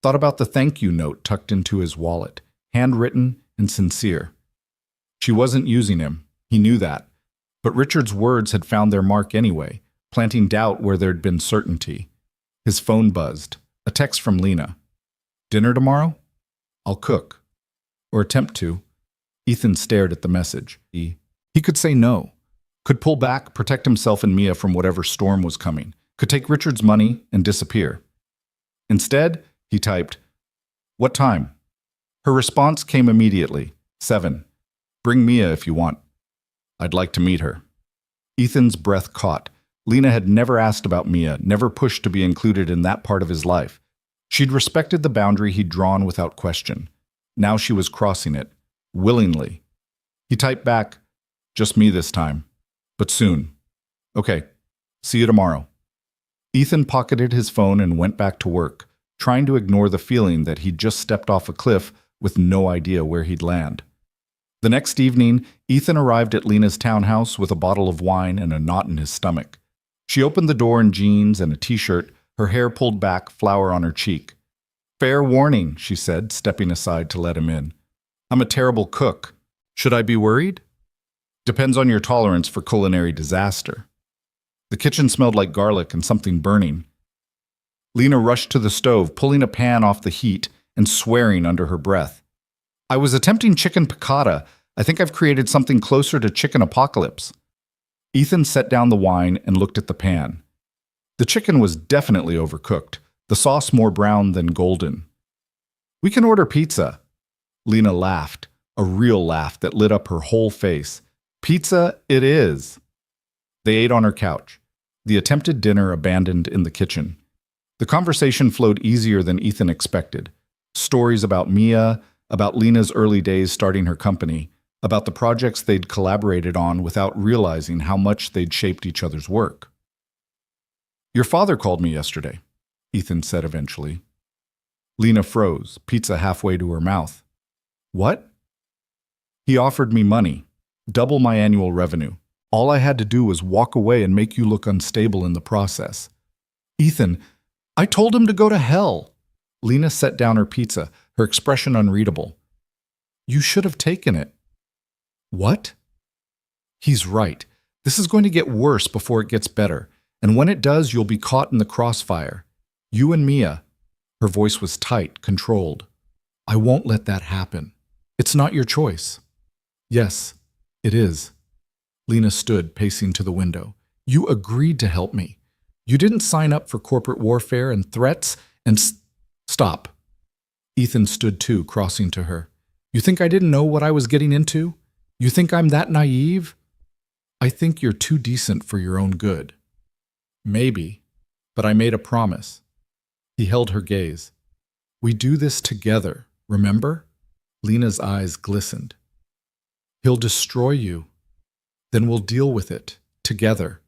S1: Thought about the thank you note tucked into his wallet, handwritten and sincere. She wasn't using him. He knew that. But Richard's words had found their mark anyway, planting doubt where there'd been certainty. His phone buzzed. A text from Lena. Dinner tomorrow? I'll cook. Or attempt to. Ethan stared at the message. He could say no. Could pull back, protect himself and Mia from whatever storm was coming. Could take Richard's money and disappear. Instead, he typed, What time? Her response came immediately. 7. Bring Mia if you want. I'd like to meet her. Ethan's breath caught. Lena had never asked about Mia, never pushed to be included in that part of his life. She'd respected the boundary he'd drawn without question. Now she was crossing it, willingly. He typed back, Just me this time. But soon. Okay, see you tomorrow. Ethan pocketed his phone and went back to work, trying to ignore the feeling that he'd just stepped off a cliff with no idea where he'd land. The next evening, Ethan arrived at Lena's townhouse with a bottle of wine and a knot in his stomach. She opened the door in jeans and a t-shirt, her hair pulled back, flour on her cheek. Fair warning, she said, stepping aside to let him in. I'm a terrible cook. Should I be worried? Depends on your tolerance for culinary disaster. The kitchen smelled like garlic and something burning. Lena rushed to the stove, pulling a pan off the heat and swearing under her breath. I was attempting chicken piccata. I think I've created something closer to chicken apocalypse. Ethan set down the wine and looked at the pan. The chicken was definitely overcooked, the sauce more brown than golden. We can order pizza. Lena laughed, a real laugh that lit up her whole face. Pizza it is. They ate on her couch, the attempted dinner abandoned in the kitchen. The conversation flowed easier than Ethan expected. Stories about Mia, about Lena's early days starting her company, about the projects they'd collaborated on without realizing how much they'd shaped each other's work. Your father called me yesterday, Ethan said eventually. Lena froze, pizza halfway to her mouth. What? He offered me money, double my annual revenue. All I had to do was walk away and make you look unstable in the process. Ethan, I told him to go to hell. Lena set down her pizza, her expression unreadable. You should have taken it. What? He's right. This is going to get worse before it gets better, and when it does, you'll be caught in the crossfire. You and Mia. Her voice was tight, controlled. I won't let that happen. It's not your choice. Yes, it is. Lena stood, pacing to the window. You agreed to help me. You didn't sign up for corporate warfare and threats and Stop. Ethan stood too, crossing to her. You think I didn't know what I was getting into? You think I'm that naive? I think you're too decent for your own good. Maybe, but I made a promise. He held her gaze. We do this together, remember? Lena's eyes glistened. He'll destroy you. Then we'll deal with it, together.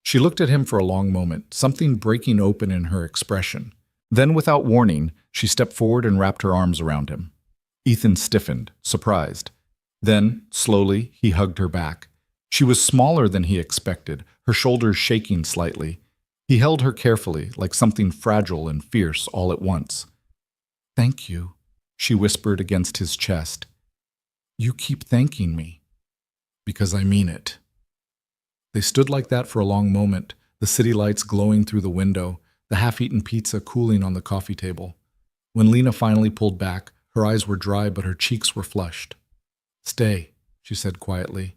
S1: She looked at him for a long moment, something breaking open in her expression. Then, without warning, she stepped forward and wrapped her arms around him. Ethan stiffened, surprised. Then, slowly, he hugged her back. She was smaller than he expected, her shoulders shaking slightly. He held her carefully, like something fragile and fierce all at once. "Thank you," she whispered against his chest. "You keep thanking me." "Because I mean it." They stood like that for a long moment, the city lights glowing through the window, the half-eaten pizza cooling on the coffee table. When Lena finally pulled back, her eyes were dry but her cheeks were flushed. "Stay," she said quietly.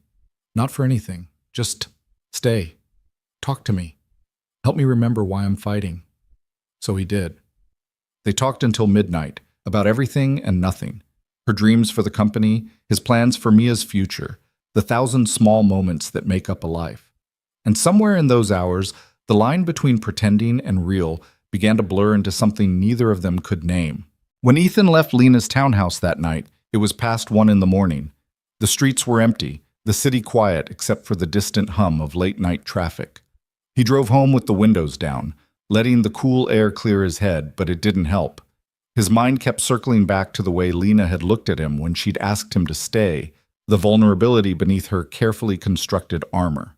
S1: "Not for anything. Just stay. Talk to me. Help me remember why I'm fighting." So he did. They talked until midnight, about everything and nothing. Her dreams for the company, his plans for Mia's future, the 1,000 small moments that make up a life. And somewhere in those hours, the line between pretending and real began to blur into something neither of them could name. When Ethan left Lena's townhouse that night, it was past 1 in the morning. The streets were empty, the city quiet except for the distant hum of late-night traffic. He drove home with the windows down, letting the cool air clear his head, but it didn't help. His mind kept circling back to the way Lena had looked at him when she'd asked him to stay, the vulnerability beneath her carefully constructed armor.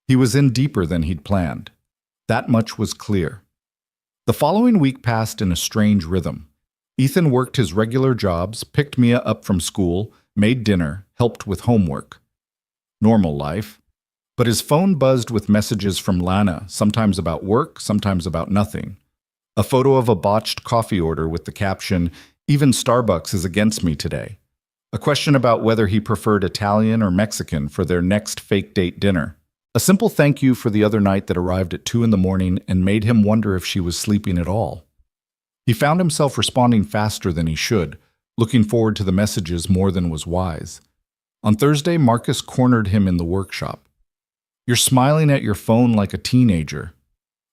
S1: He was in deeper than he'd planned. That much was clear. The following week passed in a strange rhythm. Ethan worked his regular jobs, picked Mia up from school, made dinner, helped with homework. Normal life. But his phone buzzed with messages from Lana, sometimes about work, sometimes about nothing. A photo of a botched coffee order with the caption, "Even Starbucks is against me today." A question about whether he preferred Italian or Mexican for their next fake date dinner. A simple thank you for the other night that arrived at 2 in the morning and made him wonder if she was sleeping at all. He found himself responding faster than he should, looking forward to the messages more than was wise. On Thursday, Marcus cornered him in the workshop. "You're smiling at your phone like a teenager."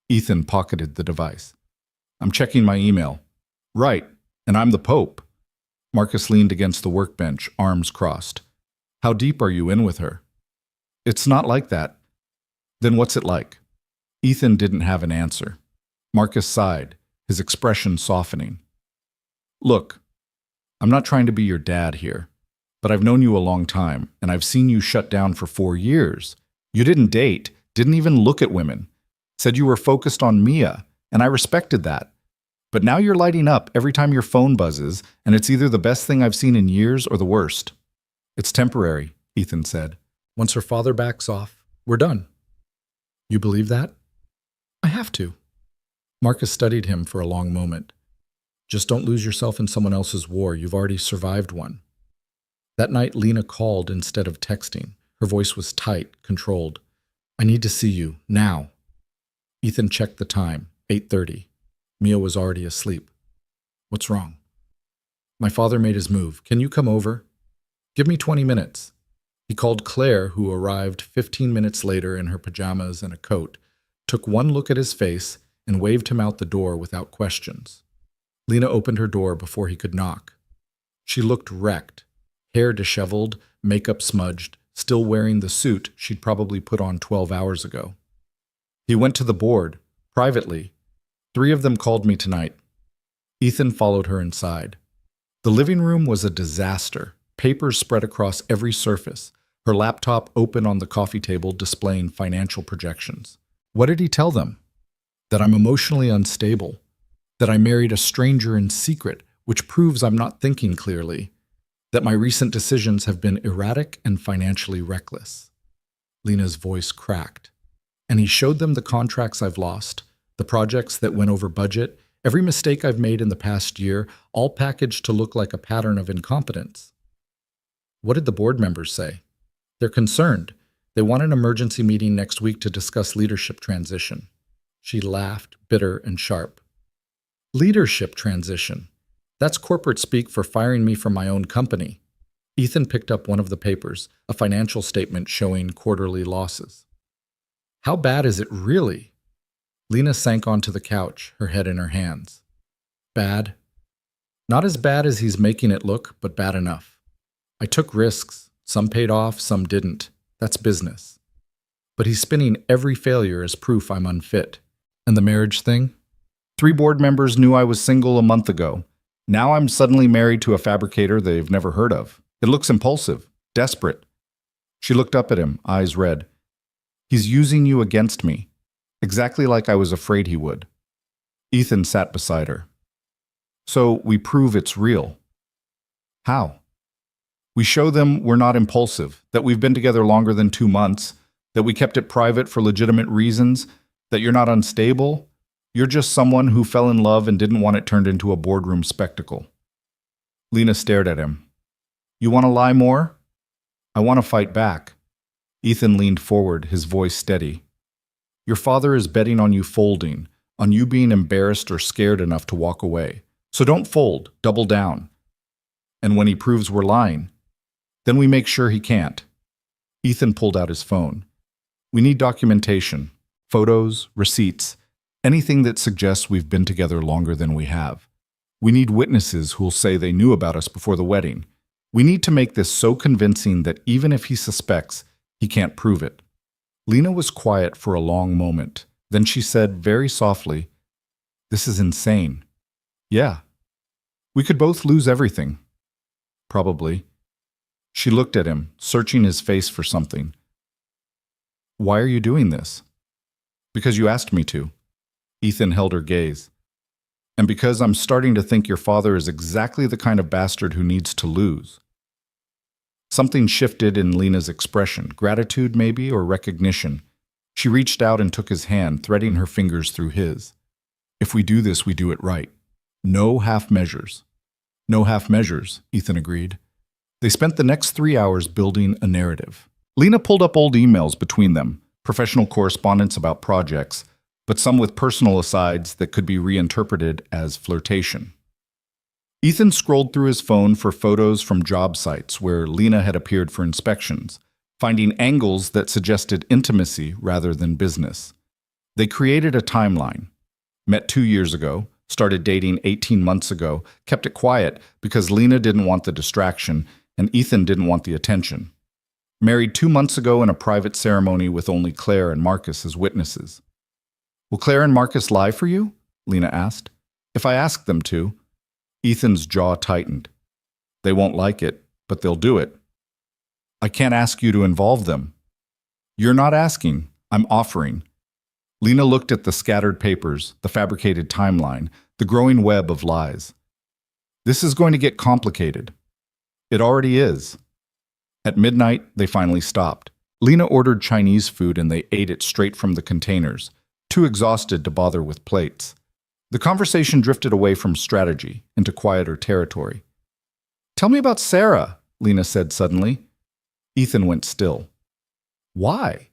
S1: Ethan pocketed the device. "I'm checking my email." "Right, and I'm the Pope." Marcus leaned against the workbench, arms crossed. "How deep are you in with her?" "It's not like that." "Then what's it like?" Ethan didn't have an answer. Marcus sighed, his expression softening. "Look, I'm not trying to be your dad here, but I've known you a long time, and I've seen you shut down for 4 years. You didn't date, didn't even look at women. Said you were focused on Mia, and I respected that. But now you're lighting up every time your phone buzzes, and it's either the best thing I've seen in years or the worst." "It's temporary," Ethan said. "Once her father backs off, we're done." "You believe that?" "I have to." Marcus studied him for a long moment. "Just don't lose yourself in someone else's war. You've already survived one." That night, Lena called instead of texting. Her voice was tight, controlled. "I need to see you, now." Ethan checked the time, 8:30. Mia was already asleep. "What's wrong?" "My father made his move. Can you come over?" "Give me 20 minutes. He called Claire, who arrived 15 minutes later in her pajamas and a coat, took one look at his face, and waved him out the door without questions. Lena opened her door before he could knock. She looked wrecked, hair disheveled, makeup smudged, still wearing the suit she'd probably put on 12 hours ago. He went to the board, privately. 3 of them called me tonight. Ethan followed her inside. The living room was a disaster, papers spread across every surface, her laptop open on the coffee table displaying financial projections. What did he tell them? That I'm emotionally unstable, that I married a stranger in secret, which proves I'm not thinking clearly, that my recent decisions have been erratic and financially reckless. Lena's voice cracked. And he showed them the contracts I've lost, the projects that went over budget, every mistake I've made in the past year, all packaged to look like a pattern of incompetence. What did the board members say? They're concerned. They want an emergency meeting next week to discuss leadership transition. She laughed, bitter and sharp. Leadership transition. That's corporate speak for firing me from my own company. Ethan picked up one of the papers, a financial statement showing quarterly losses. How bad is it really? Lena sank onto the couch, her head in her hands. Bad. Not as bad as he's making it look, but bad enough. I took risks. Some paid off, some didn't. That's business. But he's spinning every failure as proof I'm unfit. And the marriage thing? 3 board members knew I was single a month ago. Now I'm suddenly married to a fabricator they've never heard of. It looks impulsive, desperate. She looked up at him, eyes red. He's using you against me. exactly like I was afraid he would. Ethan sat beside her. So we prove it's real. How? We show them we're not impulsive, that we've been together longer than 2 months, that we kept it private for legitimate reasons, that you're not unstable. You're just someone who fell in love and didn't want it turned into a boardroom spectacle. Lena stared at him. You want to lie more? I want to fight back. Ethan leaned forward, his voice steady. Your father is betting on you folding, on you being embarrassed or scared enough to walk away. So don't fold, double down. And when he proves we're lying, then we make sure he can't. Ethan pulled out his phone. We need documentation, photos, receipts, anything that suggests we've been together longer than we have. We need witnesses who'll say they knew about us before the wedding. We need to make this so convincing that even if he suspects, he can't prove it. Lena was quiet for a long moment. Then she said very softly, This is insane. Yeah. We could both lose everything. Probably. She looked at him, searching his face for something. Why are you doing this? Because you asked me to. Ethan held her gaze. And because I'm starting to think your father is exactly the kind of bastard who needs to lose. Something shifted in Lena's expression, gratitude maybe, or recognition. She reached out and took his hand, threading her fingers through his. If we do this, we do it right. No half measures. No half measures, Ethan agreed. They spent the next 3 hours building a narrative. Lena pulled up old emails between them, professional correspondence about projects, but some with personal asides that could be reinterpreted as flirtation. Ethan scrolled through his phone for photos from job sites where Lena had appeared for inspections, finding angles that suggested intimacy rather than business. They created a timeline. Met 2 years ago, started dating 18 months ago, kept it quiet because Lena didn't want the distraction and Ethan didn't want the attention. Married 2 months ago in a private ceremony with only Claire and Marcus as witnesses. Will Claire and Marcus lie for you? Lena asked. If I ask them to. Ethan's jaw tightened. They won't like it, but they'll do it. I can't ask you to involve them. You're not asking, I'm offering. Lena looked at the scattered papers, the fabricated timeline, the growing web of lies. This is going to get complicated. It already is. At midnight, they finally stopped. Lena ordered Chinese food and they ate it straight from the containers, too exhausted to bother with plates. The conversation drifted away from strategy into quieter territory. Tell me about Sarah, Lena said suddenly. Ethan went still. Why?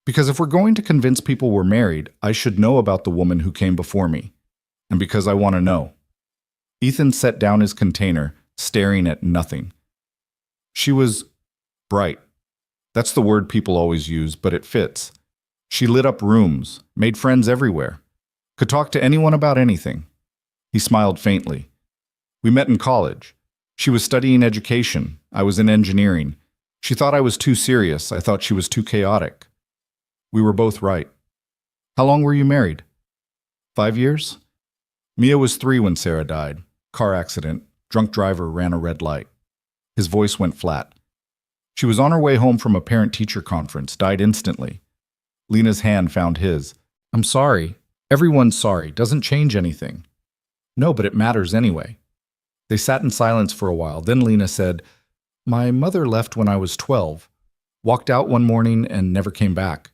S1: Because if we're going to convince people we're married, I should know about the woman who came before me. And because I want to know. Ethan set down his container, staring at nothing. She was bright. That's the word people always use, but it fits. She lit up rooms, made friends everywhere. Could talk to anyone about anything. He smiled faintly. We met in college. She was studying education. I was in engineering. She thought I was too serious. I thought she was too chaotic. We were both right. How long were you married? 5 years? Mia was 3 when Sarah died. Car accident. Drunk driver ran a red light. His voice went flat. She was on her way home from a parent-teacher conference, died instantly. Lena's hand found his. I'm sorry. Everyone's sorry. Doesn't change anything. No, but it matters anyway. They sat in silence for a while. Then Lena said, My mother left when I was 12. Walked out one morning and never came back.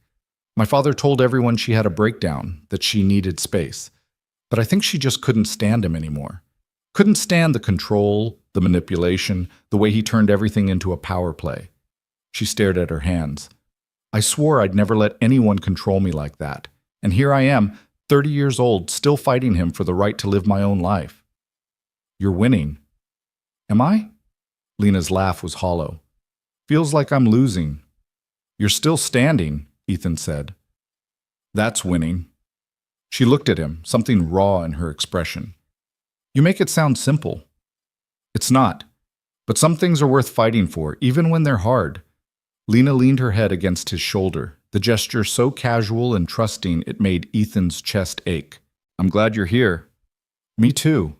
S1: My father told everyone she had a breakdown, that she needed space. But I think she just couldn't stand him anymore. Couldn't stand the control, the manipulation, the way he turned everything into a power play. She stared at her hands. I swore I'd never let anyone control me like that. And here I am, 30 years old, still fighting him for the right to live my own life. You're winning. Am I? Lena's laugh was hollow. Feels like I'm losing. You're still standing, Ethan said. That's winning. She looked at him, something raw in her expression. You make it sound simple. It's not. But some things are worth fighting for, even when they're hard. Lena leaned her head against his shoulder, the gesture so casual and trusting it made Ethan's chest ache. I'm glad you're here. Me too.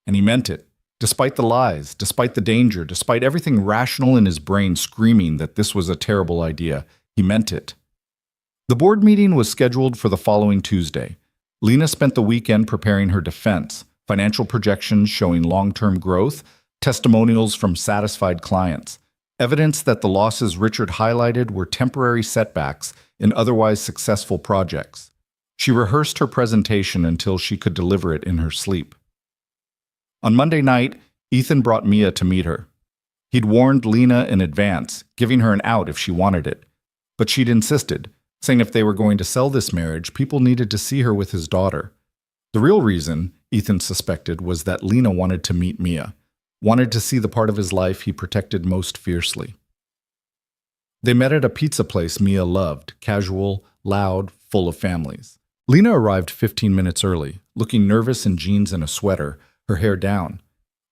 S1: And he meant it. Despite the lies, despite the danger, despite everything rational in his brain screaming that this was a terrible idea, he meant it. The board meeting was scheduled for the following Tuesday. Lena spent the weekend preparing her defense, financial projections showing long-term growth, testimonials from satisfied clients, evidence that the losses Richard highlighted were temporary setbacks in otherwise successful projects. She rehearsed her presentation until she could deliver it in her sleep. On Monday night, Ethan brought Mia to meet her. He'd warned Lena in advance, giving her an out if she wanted it. But she'd insisted, saying if they were going to sell this marriage, people needed to see her with his daughter. The real reason, Ethan suspected, was that Lena wanted to meet Mia, wanted to see the part of his life he protected most fiercely. They met at a pizza place Mia loved, casual, loud, full of families. Lena arrived 15 minutes early, looking nervous in jeans and a sweater, her hair down.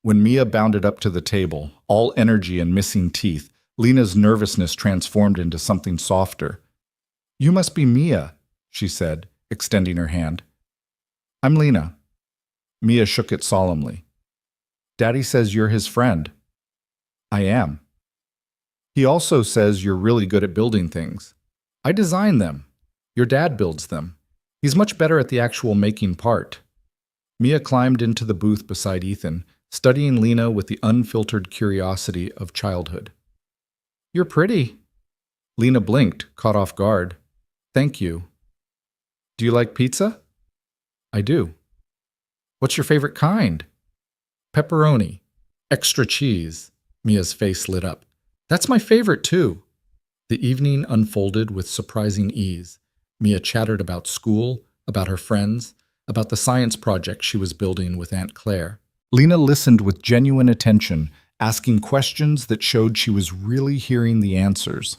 S1: When Mia bounded up to the table, all energy and missing teeth, Lena's nervousness transformed into something softer. "You must be Mia," she said, extending her hand. "I'm Lena." Mia shook it solemnly. "Daddy says you're his friend." "I am." "He also says you're really good at building things." "I design them. Your dad builds them. He's much better at the actual making part." Mia climbed into the booth beside Ethan, studying Lena with the unfiltered curiosity of childhood. "You're pretty." Lena blinked, caught off guard. "Thank you." "Do you like pizza?" "I do." "What's your favorite kind?" "Pepperoni. Extra cheese." Mia's face lit up. "That's my favorite, too." The evening unfolded with surprising ease. Mia chattered about school, about her friends, about the science project she was building with Aunt Claire. Lena listened with genuine attention, asking questions that showed she was really hearing the answers.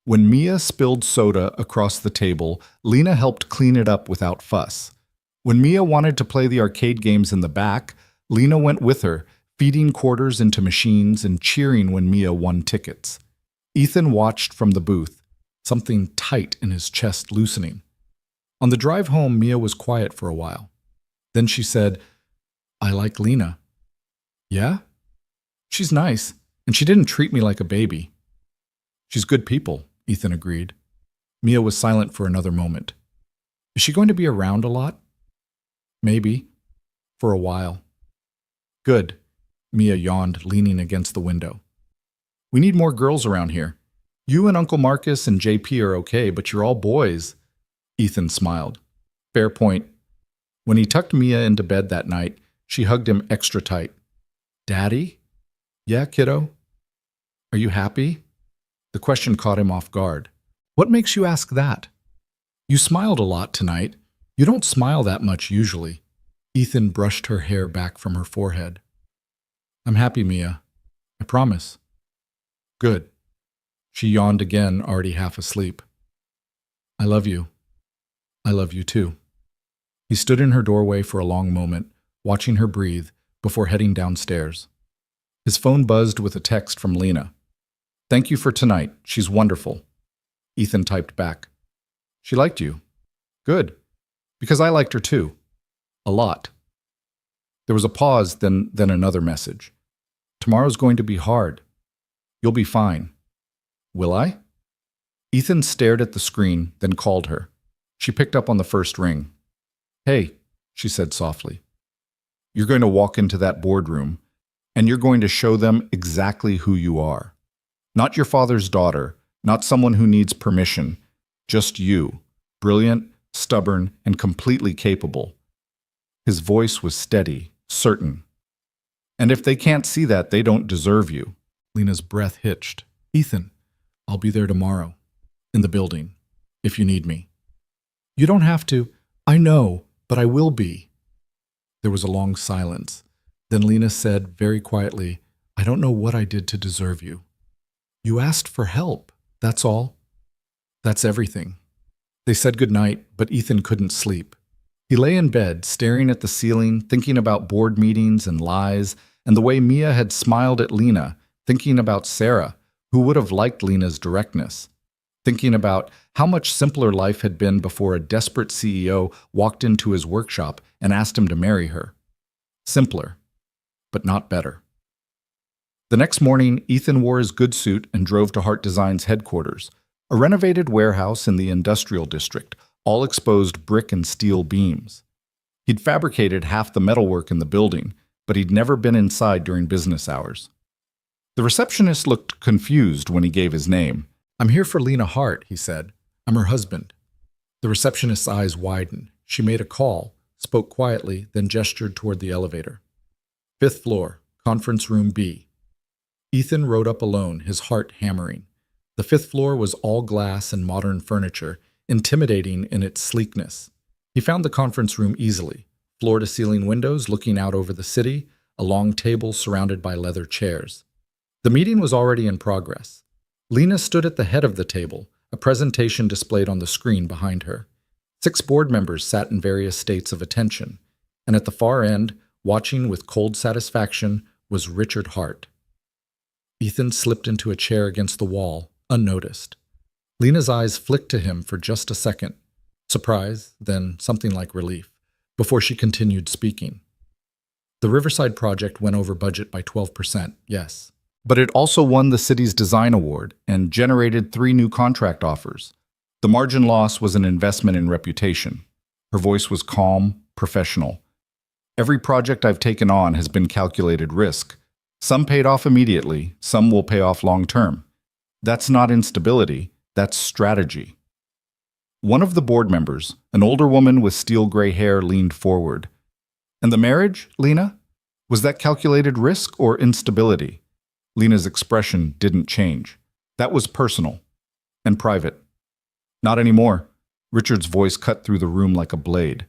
S1: When Mia spilled soda across the table, Lena helped clean it up without fuss. When Mia wanted to play the arcade games in the back, Lena went with her, feeding quarters into machines and cheering when Mia won tickets. Ethan watched from the booth, something tight in his chest loosening. On the drive home, Mia was quiet for a while. Then she said, "I like Lena." "Yeah? She's nice, and she didn't treat me like a baby." "She's good people," Ethan agreed. Mia was silent for another moment. "Is she going to be around a lot?" "Maybe. For a while." "Good." Mia yawned, leaning against the window. "We need more girls around here. You and Uncle Marcus and JP are okay, but you're all boys." Ethan smiled. "Fair point." When he tucked Mia into bed that night, she hugged him extra tight. "Daddy?" "Yeah, kiddo." "Are you happy?" The question caught him off guard. "What makes you ask that?" "You smiled a lot tonight. You don't smile that much usually." Ethan brushed her hair back from her forehead. "I'm happy, Mia. I promise." "Good." She yawned again, already half asleep. "I love you." "I love you too." He stood in her doorway for a long moment, watching her breathe, before heading downstairs. His phone buzzed with a text from Lena. "Thank you for tonight. She's wonderful." Ethan typed back. "She liked you." "Good. Because I liked her too. A lot." There was a pause, then another message. "Tomorrow's going to be hard. You'll be fine." "Will I?" Ethan stared at the screen, then called her. She picked up on the first ring. "Hey," she said softly. "You're going to walk into that boardroom, and you're going to show them exactly who you are. Not your father's daughter, not someone who needs permission, just you, brilliant, stubborn, and completely capable." His voice was steady, certain. "And if they can't see that, they don't deserve you." Lena's breath hitched. "Ethan, I'll be there tomorrow, in the building, if you need me." "You don't have to." "I know, but I will be." There was a long silence. Then Lena said very quietly, "I don't know what I did to deserve you. You asked for help, that's all. That's everything." They said goodnight, but Ethan couldn't sleep. He lay in bed, staring at the ceiling, thinking about board meetings and lies, and the way Mia had smiled at Lena, thinking about Sarah, who would have liked Lena's directness, thinking about how much simpler life had been before a desperate CEO walked into his workshop and asked him to marry her. Simpler, but not better. The next morning, Ethan wore his good suit and drove to Heart Design's headquarters, A renovated warehouse in the industrial district, all exposed brick and steel beams. He'd fabricated half the metalwork in the building, but he'd never been inside during business hours. The receptionist looked confused when he gave his name. "I'm here for Lena Hart," he said. "I'm her husband." The receptionist's eyes widened. She made a call, spoke quietly, then gestured toward the elevator. "5th floor, conference room B." Ethan rode up alone, his heart hammering. The 5th floor was all glass and modern furniture, intimidating in its sleekness. He found the conference room easily. Floor-to-ceiling windows looking out over the city, a long table surrounded by leather chairs. The meeting was already in progress. Lena stood at the head of the table, a presentation displayed on the screen behind her. 6 board members sat in various states of attention, and at the far end, watching with cold satisfaction, was Richard Hart. Ethan slipped into a chair against the wall, unnoticed. Lena's eyes flicked to him for just a second, surprise, then something like relief, before she continued speaking. The Riverside project went over budget by 12%, yes. But it also won the city's design award and generated 3 new contract offers. The margin loss was an investment in reputation. Her voice was calm, professional. "Every project I've taken on has been calculated risk. Some paid off immediately, some will pay off long term. That's not instability, that's strategy." One of the board members, an older woman with steel gray hair, leaned forward. "And the marriage, Lena? Was that calculated risk or instability?" Lena's expression didn't change. "That was personal and private." "Not anymore." Richard's voice cut through the room like a blade.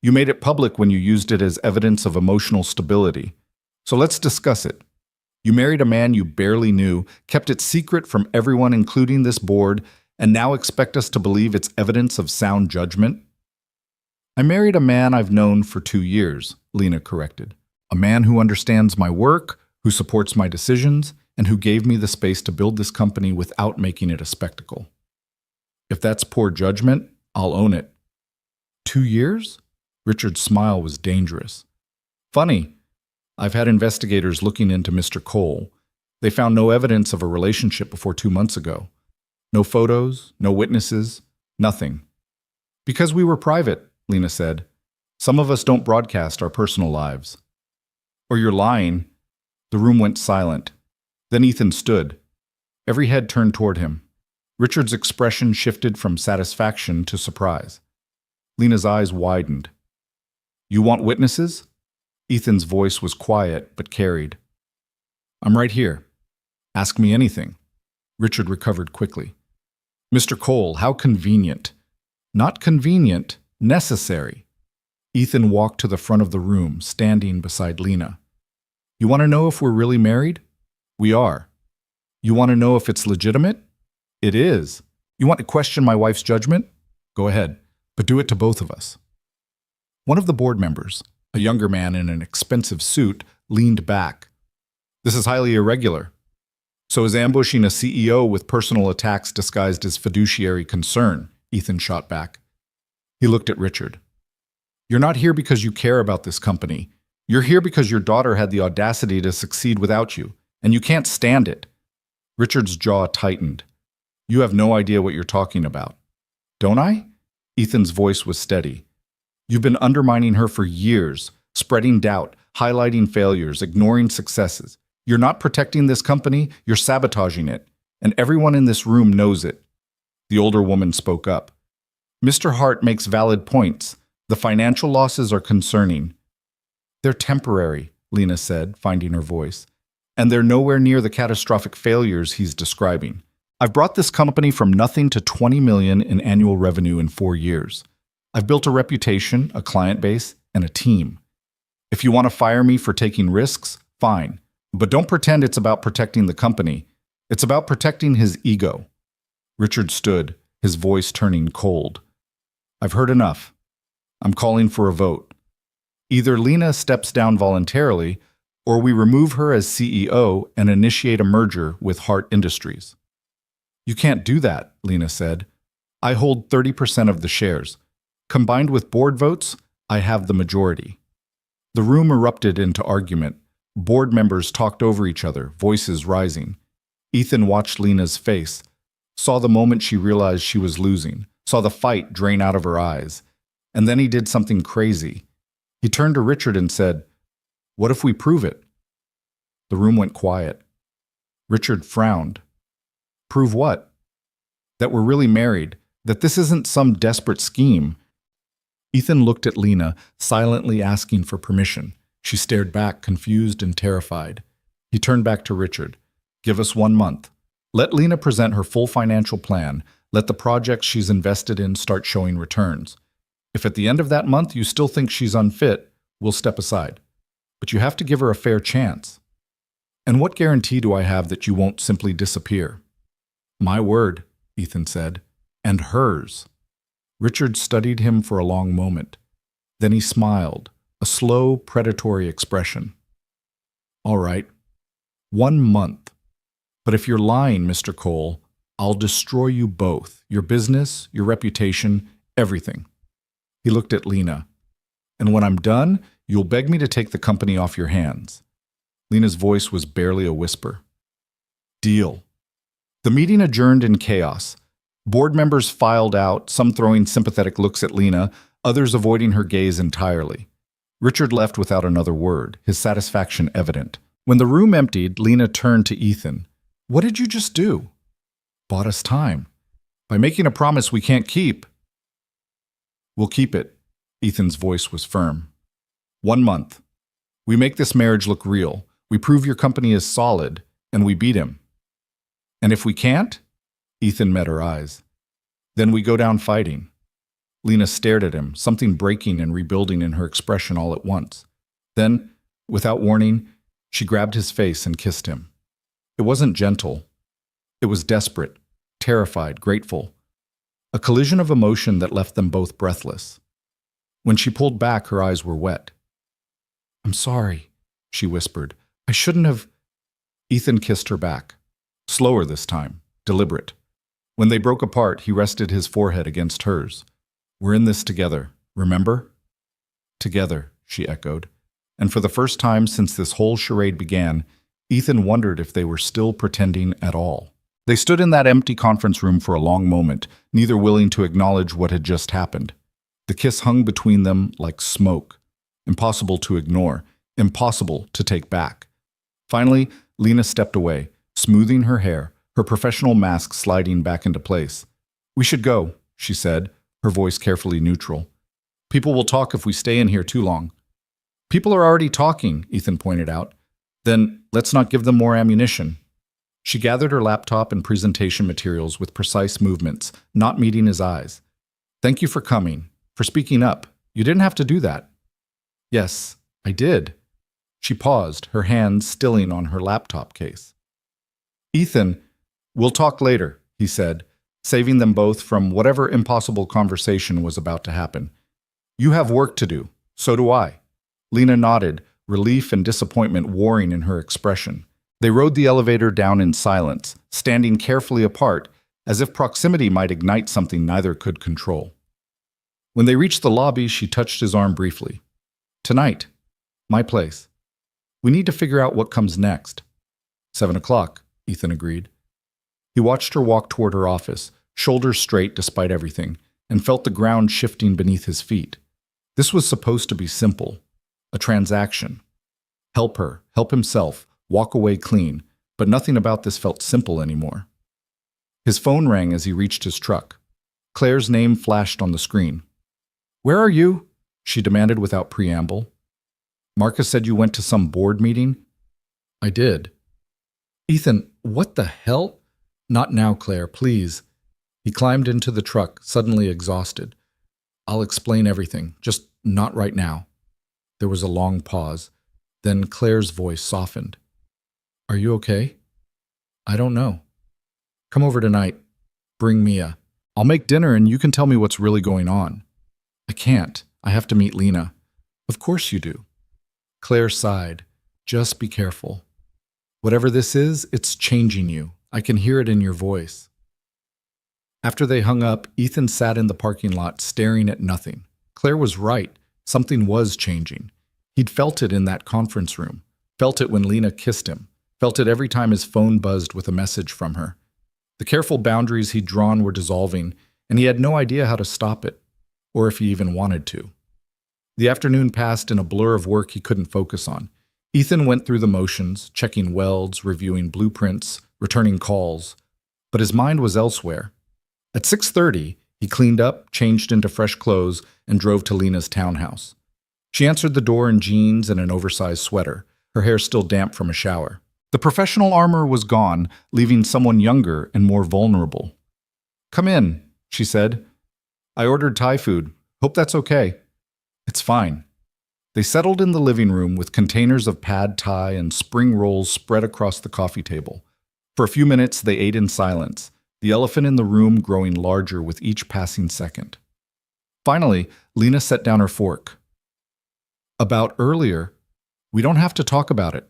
S1: "You made it public when you used it as evidence of emotional stability. So let's discuss it. You married a man you barely knew, kept it secret from everyone including this board, and now expect us to believe it's evidence of sound judgment?" "I married a man I've known for 2 years," Lena corrected. "A man who understands my work, who supports my decisions, and who gave me the space to build this company without making it a spectacle. If that's poor judgment, I'll own it." 2 years? Richard's smile was dangerous. "Funny. I've had investigators looking into Mr. Cole. They found no evidence of a relationship before 2 months ago. No photos, no witnesses, nothing. Because we were private," Lena said. "Some of us don't broadcast our personal lives." "Or you're lying." The room went silent. Then Ethan stood. Every head turned toward him. Richard's expression shifted from satisfaction to surprise. Lena's eyes widened. "You want witnesses?" Ethan's voice was quiet but carried. "I'm right here. Ask me anything." Richard recovered quickly. "Mr. Cole, how convenient." "Not convenient, necessary." Ethan walked to the front of the room, standing beside Lena. "You want to know if we're really married?" "We are." "You want to know if it's legitimate?" "It is." "You want to question my wife's judgment?" "Go ahead, but do it to both of us." One of the board members, a younger man in an expensive suit, leaned back. "This is highly irregular." "So is ambushing a CEO with personal attacks disguised as fiduciary concern," Ethan shot back. He looked at Richard. "You're not here because you care about this company. You're here because your daughter had the audacity to succeed without you, and you can't stand it." Richard's jaw tightened. "You have no idea what you're talking about." "Don't I?" Ethan's voice was steady. "You've been undermining her for years, spreading doubt, highlighting failures, ignoring successes. You're not protecting this company, you're sabotaging it, and everyone in this room knows it." The older woman spoke up. "Mr. Hart makes valid points. The financial losses are concerning." "They're temporary," Lena said, finding her voice. "And they're nowhere near the catastrophic failures he's describing. I've brought this company from nothing to 20 million in annual revenue in 4 years. I've built a reputation, a client base, and a team. If you want to fire me for taking risks, fine. But don't pretend it's about protecting the company. It's about protecting his ego." Richard stood, his voice turning cold. "I've heard enough. I'm calling for a vote. Either Lena steps down voluntarily, or we remove her as CEO and initiate a merger with Hart Industries." "You can't do that," Lena said. "I hold 30% of the shares. Combined with board votes, I have the majority." The room erupted into argument. Board members talked over each other, voices rising. Ethan watched Lena's face. saw the moment she realized she was losing, saw the fight drain out of her eyes. And then he did something crazy. He turned to Richard and said, "What if we prove it?" The room went quiet. Richard frowned. "Prove what?" "That we're really married, that this isn't some desperate scheme." Ethan looked at Lena, silently asking for permission. She stared back, confused and terrified. He turned back to Richard. "Give us 1 month. Let Lena present her full financial plan. Let the projects she's invested in start showing returns. If at the end of that month you still think she's unfit, we'll step aside. But you have to give her a fair chance. And what guarantee do I have that you won't simply disappear?" "My word," Ethan said. "And hers." Richard studied him for a long moment. Then he smiled, a slow, predatory expression. "All right, 1 month. But if you're lying, Mr. Cole, I'll destroy you both, your business, your reputation, everything." He looked at Lena. "And when I'm done, you'll beg me to take the company off your hands." Lena's voice was barely a whisper. "Deal." The meeting adjourned in chaos. Board members filed out, some throwing sympathetic looks at Lena, others avoiding her gaze entirely. Richard left without another word, his satisfaction evident. When the room emptied, Lena turned to Ethan. "What did you just do?" "Bought us time. By making a promise we can't keep." "We'll keep it." Ethan's voice was firm. 1 month. We make this marriage look real. We prove your company is solid, and we beat him. And if we can't? Ethan met her eyes. Then we go down fighting. Lena stared at him, something breaking and rebuilding in her expression all at once. Then, without warning, she grabbed his face and kissed him. It wasn't gentle. It was desperate, terrified, grateful. A collision of emotion that left them both breathless. When she pulled back, her eyes were wet. "I'm sorry," she whispered. "I shouldn't have—" Ethan kissed her back. Slower this time, deliberate. When they broke apart, he rested his forehead against hers. "We're in this together, remember?" "Together," she echoed. And for the first time since this whole charade began, Ethan wondered if they were still pretending at all. They stood in that empty conference room for a long moment, neither willing to acknowledge what had just happened. The kiss hung between them like smoke, impossible to ignore, impossible to take back. Finally, Lena stepped away, smoothing her hair, her professional mask sliding back into place. "We should go," she said, her voice carefully neutral. "People will talk if we stay in here too long." "People are already talking," Ethan pointed out. "Then let's not give them more ammunition." She gathered her laptop and presentation materials with precise movements, not meeting his eyes. "Thank you for coming, for speaking up. You didn't have to do that." "Yes, I did." She paused, her hands stilling on her laptop case. "Ethan, we'll talk later," he said, saving them both from whatever impossible conversation was about to happen. "You have work to do. So do I." Lena nodded, relief and disappointment warring in her expression. They rode the elevator down in silence, standing carefully apart, as if proximity might ignite something neither could control. When they reached the lobby, she touched his arm briefly. "Tonight. My place. We need to figure out what comes next." 7 o'clock, Ethan agreed. He watched her walk toward her office, shoulders straight despite everything, and felt the ground shifting beneath his feet. This was supposed to be simple. A transaction. Help her, help himself, walk away clean, but nothing about this felt simple anymore. His phone rang as he reached his truck. Claire's name flashed on the screen. "Where are you?" she demanded without preamble. "Marcus said you went to some board meeting?" "I did." "Ethan, what the hell?" "Not now, Claire, please." He climbed into the truck, suddenly exhausted. "I'll explain everything, just not right now." There was a long pause. Then Claire's voice softened. "Are you okay?" "I don't know." "Come over tonight. Bring Mia. I'll make dinner and you can tell me what's really going on." "I can't. I have to meet Lena." "Of course you do." Claire sighed. "Just be careful. Whatever this is, it's changing you. I can hear it in your voice." After they hung up, Ethan sat in the parking lot staring at nothing. Claire was right. Something was changing. He'd felt it in that conference room. Felt it when Lena kissed him. Felt it every time his phone buzzed with a message from her. The careful boundaries he'd drawn were dissolving, and he had no idea how to stop it, or if he even wanted to. The afternoon passed in a blur of work he couldn't focus on. Ethan went through the motions, checking welds, reviewing blueprints, returning calls, but his mind was elsewhere. At 6:30, he cleaned up, changed into fresh clothes, and drove to Lena's townhouse. She answered the door in jeans and an oversized sweater, her hair still damp from a shower. The professional armor was gone, leaving someone younger and more vulnerable. "Come in," she said. "I ordered Thai food. Hope that's okay." "It's fine." They settled in the living room with containers of pad thai and spring rolls spread across the coffee table. For a few minutes, they ate in silence, the elephant in the room growing larger with each passing second. Finally, Lena set down her fork. "About earlier, we don't have to talk about it."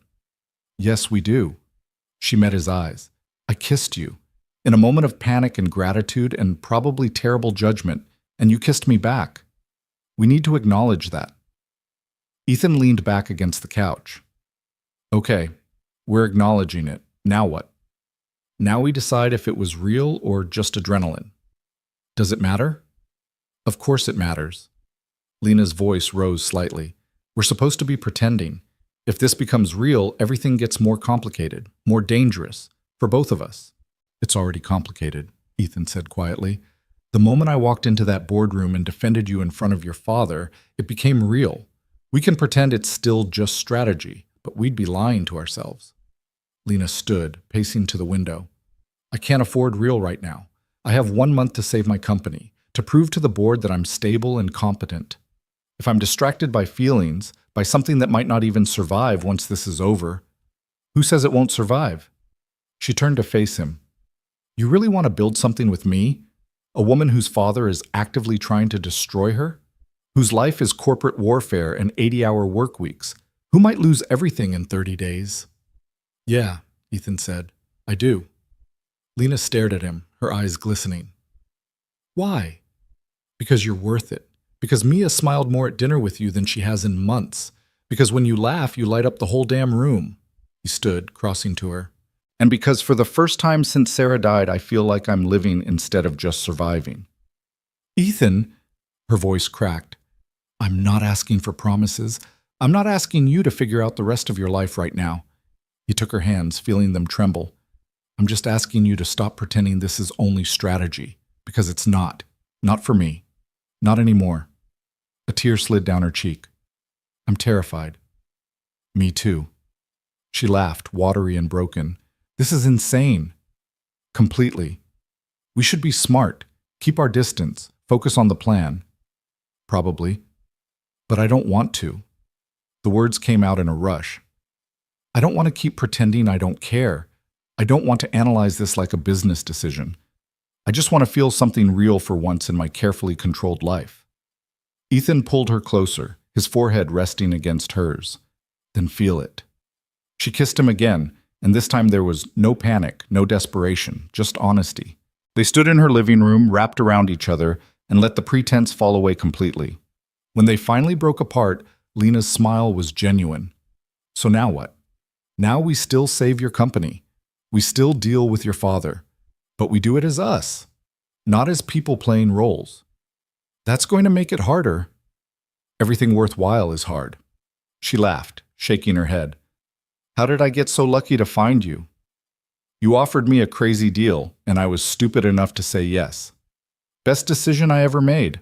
S1: "Yes, we do." She met his eyes. "I kissed you, in a moment of panic and gratitude and probably terrible judgment, and you kissed me back. We need to acknowledge that." Ethan leaned back against the couch. "Okay, we're acknowledging it. Now what?" "Now we decide if it was real or just adrenaline." "Does it matter?" "Of course it matters." Lena's voice rose slightly. "We're supposed to be pretending. If this becomes real, everything gets more complicated, more dangerous, for both of us." "It's already complicated," Ethan said quietly. "The moment I walked into that boardroom and defended you in front of your father, it became real. We can pretend it's still just strategy, but we'd be lying to ourselves." Lena stood, pacing to the window. "I can't afford real right now. I have 1 month to save my company, to prove to the board that I'm stable and competent. If I'm distracted by feelings, by something that might not even survive once this is over, who says it won't survive?" She turned to face him. "You really want to build something with me? A woman whose father is actively trying to destroy her? Whose life is corporate warfare and 80-hour work weeks? Who might lose everything in 30 days? "Yeah," Ethan said. "I do." Lena stared at him, her eyes glistening. "Why?" "Because you're worth it. Because Mia smiled more at dinner with you than she has in months. Because when you laugh, you light up the whole damn room." He stood, crossing to her. "And because for the first time since Sarah died, I feel like I'm living instead of just surviving." "Ethan," her voice cracked, "I'm not asking for promises. I'm not asking you to figure out the rest of your life right now." He took her hands, feeling them tremble. "I'm just asking you to stop pretending this is only strategy, because it's not. Not for me. Not anymore." A tear slid down her cheek. "I'm terrified." "Me too." She laughed, watery and broken. "This is insane." "Completely. We should be smart, keep our distance, focus on the plan." "Probably. But I don't want to." The words came out in a rush. "I don't want to keep pretending I don't care. I don't want to analyze this like a business decision. I just want to feel something real for once in my carefully controlled life." Ethan pulled her closer, his forehead resting against hers. "Then feel it." She kissed him again, and this time there was no panic, no desperation, just honesty. They stood in her living room, wrapped around each other, and let the pretense fall away completely. When they finally broke apart, Lena's smile was genuine. "So now what? Now we still save your company. We still deal with your father. But we do it as us, not as people playing roles. That's going to make it harder." "Everything worthwhile is hard." She laughed, shaking her head. "How did I get so lucky to find you? You offered me a crazy deal, and I was stupid enough to say yes. Best decision I ever made."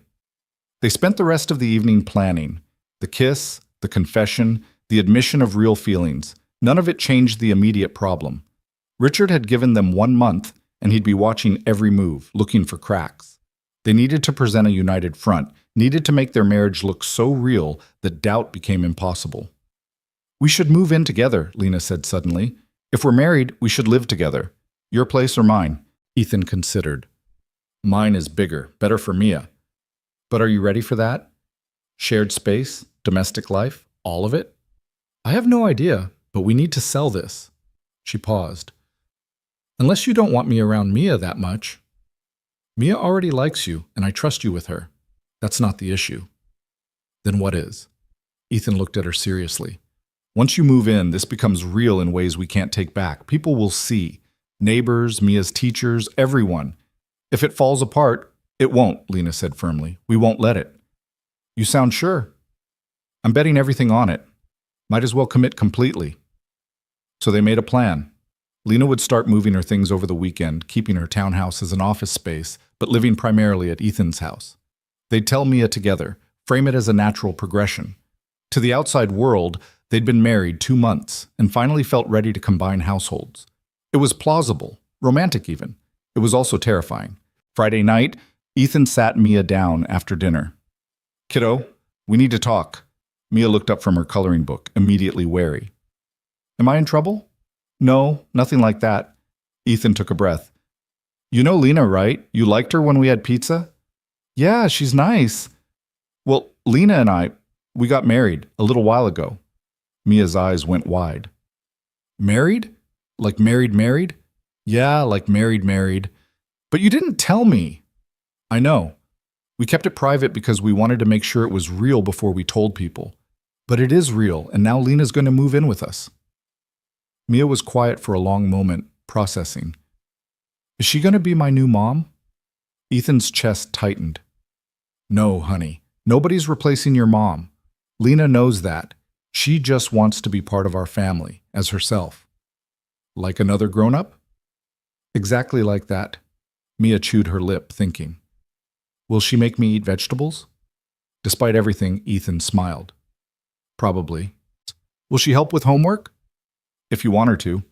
S1: They spent the rest of the evening planning. The kiss, the confession, the admission of real feelings. None of it changed the immediate problem. Richard had given them 1 month, and he'd be watching every move, looking for cracks. They needed to present a united front, needed to make their marriage look so real that doubt became impossible. "We should move in together," Lena said suddenly. "If we're married, we should live together. Your place or mine?" Ethan considered. "Mine is bigger, better for Mia." "But are you ready for that? Shared space, domestic life, all of it?" "I have no idea, but we need to sell this." She paused. "Unless you don't want me around Mia that much." "Mia already likes you, and I trust you with her. That's not the issue." "Then what is?" Ethan looked at her seriously. "Once you move in, this becomes real in ways we can't take back. People will see. Neighbors, Mia's teachers, everyone. If it falls apart, it won't, Lena said firmly. We won't let it. You sound sure. I'm betting everything on it. Might as well commit completely. So they made a plan. Lena would start moving her things over the weekend, keeping her townhouse as an office space, but living primarily at Ethan's house. They'd tell Mia together, frame it as a natural progression. To the outside world, they'd been married 2 months and finally felt ready to combine households. It was plausible, romantic even. It was also terrifying. Friday night, Ethan sat Mia down after dinner. Kiddo, we need to talk. Mia looked up from her coloring book, immediately wary. Am I in trouble? No, nothing like that. Ethan took a breath. You know Lena, right? You liked her when we had pizza? Yeah, she's nice. Well, Lena and we got married a little while ago. Mia's eyes went wide. Married? Like married? Yeah, like married. But you didn't tell me. I know. We kept it private because we wanted to make sure it was real before we told people. But it is real, and now Lena's going to move in with us. Mia was quiet for a long moment, processing. Is she going to be my new mom? Ethan's chest tightened. No, honey. Nobody's replacing your mom. Lena knows that. She just wants to be part of our family, as herself. Like another grown-up? Exactly like that. Mia chewed her lip, thinking. Will she make me eat vegetables? Despite everything, Ethan smiled. Probably. Will she help with homework? If you want her to.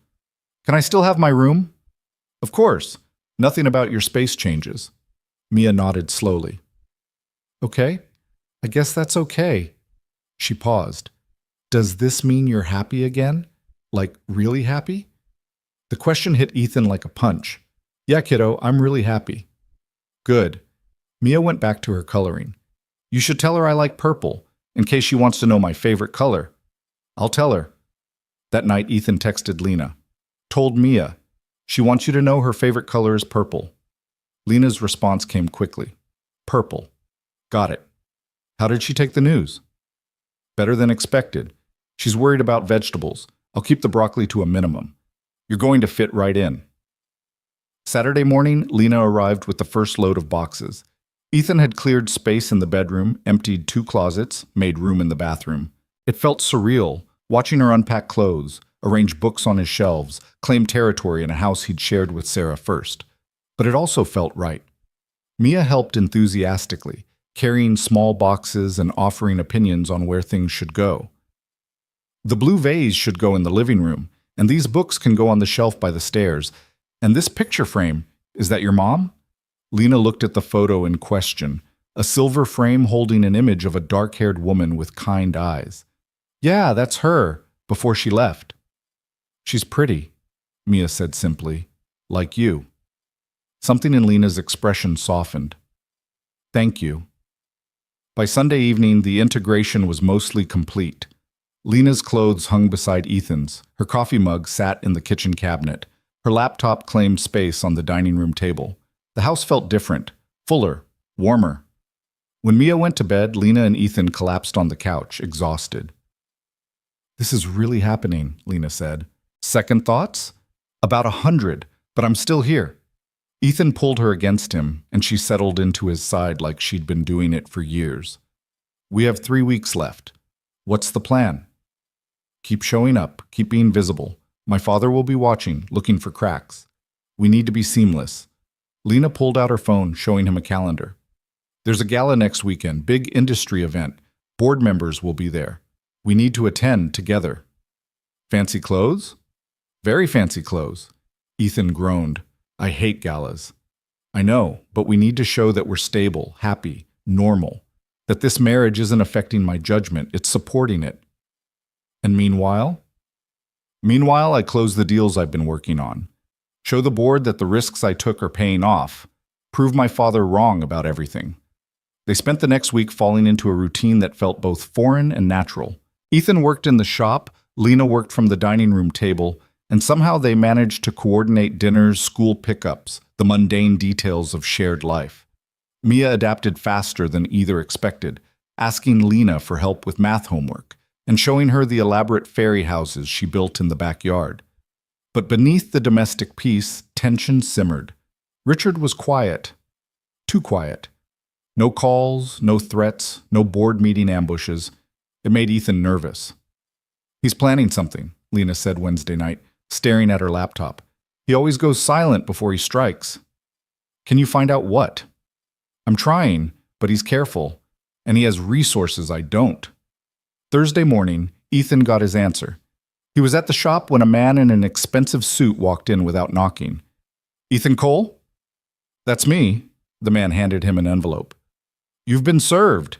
S1: Can I still have my room? Of course. Nothing about your space changes. Mia nodded slowly. Okay. I guess that's okay. She paused. Does this mean you're happy again? Like, really happy? The question hit Ethan like a punch. Yeah, kiddo, I'm really happy. Good. Mia went back to her coloring. You should tell her I like purple, in case she wants to know my favorite color. I'll tell her. That night, Ethan texted Lena. Told Mia. She wants you to know her favorite color is purple. Lena's response came quickly. Purple. Got it. How did she take the news? Better than expected. She's worried about vegetables. I'll keep the broccoli to a minimum. You're going to fit right in. Saturday morning, Lena arrived with the first load of boxes. Ethan had cleared space in the bedroom, emptied 2 closets, made room in the bathroom. It felt surreal, watching her unpack clothes, arrange books on his shelves, claim territory in a house he'd shared with Sarah first. But it also felt right. Mia helped enthusiastically, carrying small boxes and offering opinions on where things should go. The blue vase should go in the living room, and these books can go on the shelf by the stairs. And this picture frame, is that your mom? Lena looked at the photo in question, a silver frame holding an image of a dark-haired woman with kind eyes. Yeah, that's her, before she left. She's pretty, Mia said simply, like you. Something in Lena's expression softened. Thank you. By Sunday evening, the integration was mostly complete. Lena's clothes hung beside Ethan's, her coffee mug sat in the kitchen cabinet, her laptop claimed space on the dining room table. The house felt different, fuller, warmer. When Mia went to bed, Lena and Ethan collapsed on the couch, exhausted. This is really happening, Lena said. Second thoughts? About 100, but I'm still here. Ethan pulled her against him, and she settled into his side like she'd been doing it for years. We have 3 weeks left. What's the plan? Keep showing up, keep being visible. My father will be watching, looking for cracks. We need to be seamless. Lena pulled out her phone, showing him a calendar. There's a gala next weekend, big industry event. Board members will be there. We need to attend together. Fancy clothes? Very fancy clothes. Ethan groaned. I hate galas. I know, but we need to show that we're stable, happy, normal. That this marriage isn't affecting my judgment, it's supporting it. And meanwhile? Meanwhile, I close the deals I've been working on. Show the board that the risks I took are paying off. Prove my father wrong about everything. They spent the next week falling into a routine that felt both foreign and natural. Ethan worked in the shop, Lena worked from the dining room table, and somehow they managed to coordinate dinners, school pickups, the mundane details of shared life. Mia adapted faster than either expected, asking Lena for help with math homework, and showing her the elaborate fairy houses she built in the backyard. But beneath the domestic peace, tension simmered. Richard was quiet. Too quiet. No calls, no threats, no board meeting ambushes. It made Ethan nervous. "He's planning something," Lena said Wednesday night, staring at her laptop. "He always goes silent before he strikes." "Can you find out what?" "I'm trying, but he's careful, and he has resources I don't." Thursday morning, Ethan got his answer. He was at the shop when a man in an expensive suit walked in without knocking. "Ethan Cole?" "That's me." The man handed him an envelope. "You've been served."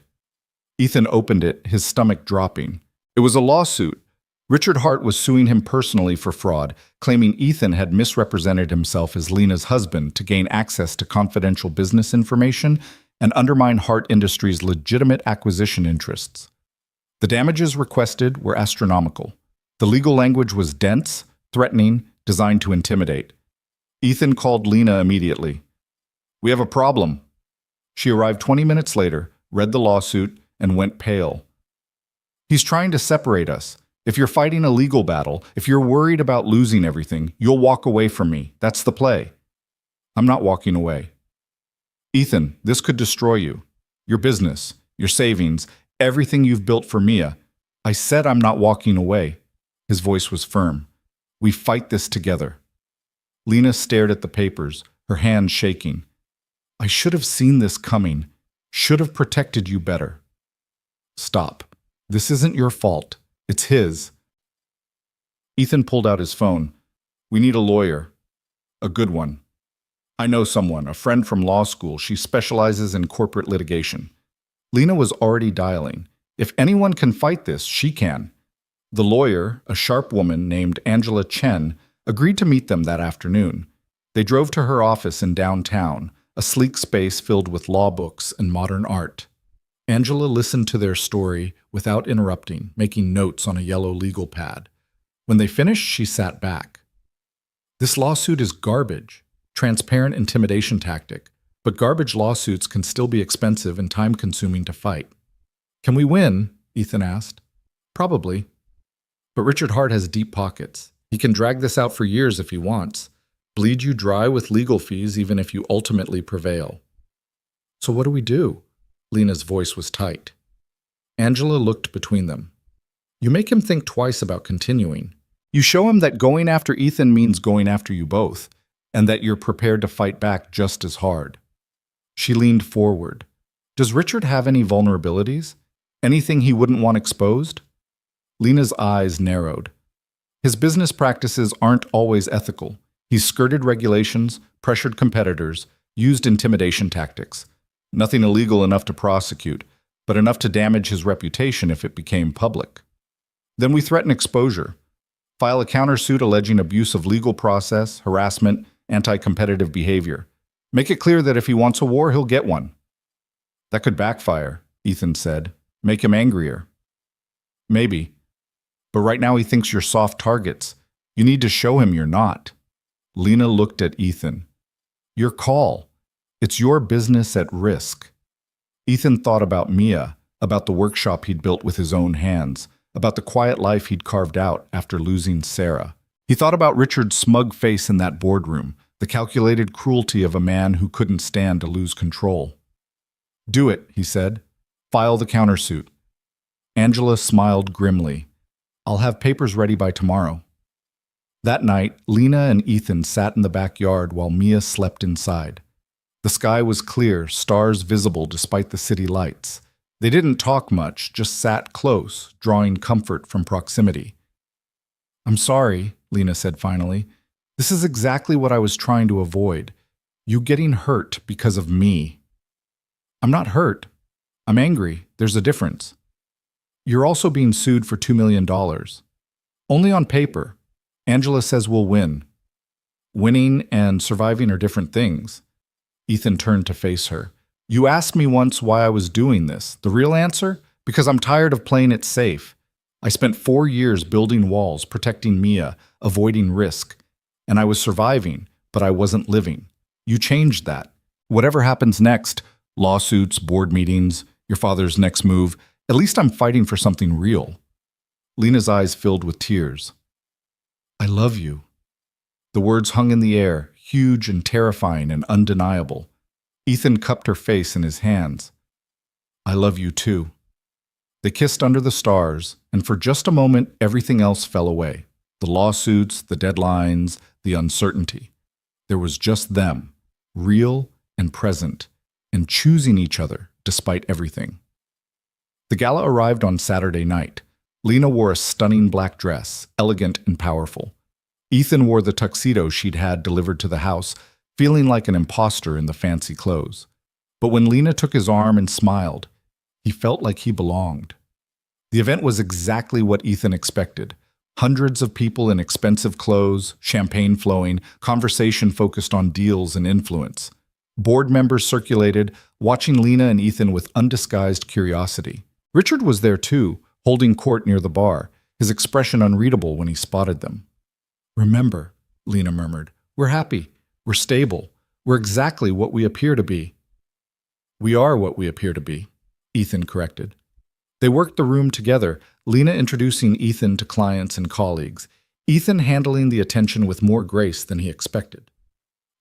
S1: Ethan opened it, his stomach dropping. It was a lawsuit. Richard Hart was suing him personally for fraud, claiming Ethan had misrepresented himself as Lena's husband to gain access to confidential business information and undermine Hart Industries' legitimate acquisition interests. The damages requested were astronomical. The legal language was dense, threatening, designed to intimidate. Ethan called Lena immediately. "We have a problem." She arrived 20 minutes later, read the lawsuit, and went pale. "He's trying to separate us. If you're fighting a legal battle, if you're worried about losing everything, you'll walk away from me. That's the play." "I'm not walking away." "Ethan, this could destroy you. Your business, your savings, everything you've built for Mia. I said I'm not walking away." His voice was firm. "We fight this together." Lena stared at the papers, her hands shaking. "I should have seen this coming. Should have protected you better." "Stop. This isn't your fault. It's his." Ethan pulled out his phone. "We need a lawyer. A good one. I know someone, a friend from law school. She specializes in corporate litigation." Lena was already dialing. If anyone can fight this, she can. The lawyer, a sharp woman named Angela Chen, agreed to meet them that afternoon. They drove to her office in downtown, a sleek space filled with law books and modern art. Angela listened to their story without interrupting, making notes on a yellow legal pad. When they finished, she sat back. "This lawsuit is garbage. Transparent intimidation tactic. But garbage lawsuits can still be expensive and time-consuming to fight." "Can we win?" Ethan asked. "Probably. But Richard Hart has deep pockets. He can drag this out for years if he wants. Bleed you dry with legal fees even if you ultimately prevail." "So what do we do?" Lena's voice was tight. Angela looked between them. "You make him think twice about continuing. You show him that going after Ethan means going after you both, and that you're prepared to fight back just as hard." She leaned forward. "Does Richard have any vulnerabilities? Anything he wouldn't want exposed?" Lena's eyes narrowed. "His business practices aren't always ethical. He's skirted regulations, pressured competitors, used intimidation tactics. Nothing illegal enough to prosecute, but enough to damage his reputation if it became public. Then we threaten exposure. File a countersuit alleging abuse of legal process, harassment, anti-competitive behavior. Make it clear that if he wants a war, he'll get one." "That could backfire," Ethan said. "Make him angrier." "Maybe. But right now he thinks you're soft targets. You need to show him you're not." Lena looked at Ethan. "Your call. It's your business at risk." Ethan thought about Mia, about the workshop he'd built with his own hands, about the quiet life he'd carved out after losing Sarah. He thought about Richard's smug face in that boardroom, the calculated cruelty of a man who couldn't stand to lose control. "Do it," he said. "File the countersuit." Angela smiled grimly. "I'll have papers ready by tomorrow." That night, Lena and Ethan sat in the backyard while Mia slept inside. The sky was clear, stars visible despite the city lights. They didn't talk much, just sat close, drawing comfort from proximity. "I'm sorry," Lena said finally. "This is exactly what I was trying to avoid. You getting hurt because of me." "I'm not hurt. I'm angry. There's a difference." "You're also being sued for $2 million. Only on paper. Angela says we'll win." "Winning and surviving are different things." Ethan turned to face her. "You asked me once why I was doing this. The real answer? Because I'm tired of playing it safe. I spent 4 years building walls, protecting Mia, avoiding risk. And I was surviving, but I wasn't living. You changed that. Whatever happens next, lawsuits, board meetings, your father's next move, at least I'm fighting for something real." Lena's eyes filled with tears. "I love you." The words hung in the air, huge and terrifying and undeniable. Ethan cupped her face in his hands. I love you too. They kissed under the stars, and for just a moment everything else fell away. The lawsuits, the deadlines, the uncertainty. There was just them, real and present, and choosing each other despite everything. The gala arrived on Saturday night. Lena wore a stunning black dress, elegant and powerful. Ethan wore the tuxedo she'd had delivered to the house, feeling like an imposter in the fancy clothes. But when Lena took his arm and smiled, he felt like he belonged. The event was exactly what Ethan expected. Hundreds of people in expensive clothes, champagne flowing, conversation focused on deals and influence. Board members circulated, watching Lena and Ethan with undisguised curiosity. Richard was there too, holding court near the bar, his expression unreadable when he spotted them. Remember, Lena murmured, we're happy, we're stable, we're exactly what we appear to be. We are what we appear to be, Ethan corrected. They worked the room together, Lena introducing Ethan to clients and colleagues, Ethan handling the attention with more grace than he expected.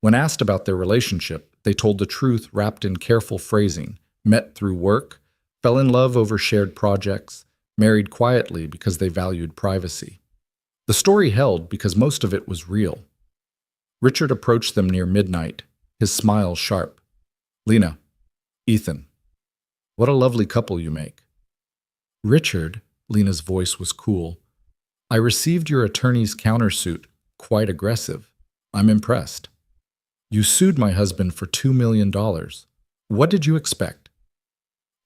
S1: When asked about their relationship, they told the truth wrapped in careful phrasing, met through work, fell in love over shared projects, married quietly because they valued privacy. The story held because most of it was real. Richard approached them near midnight, his smile sharp. Lena, Ethan, what a lovely couple you make. Richard, Lena's voice was cool. I received your attorney's countersuit, quite aggressive. I'm impressed. You sued my husband for $2 million. What did you expect?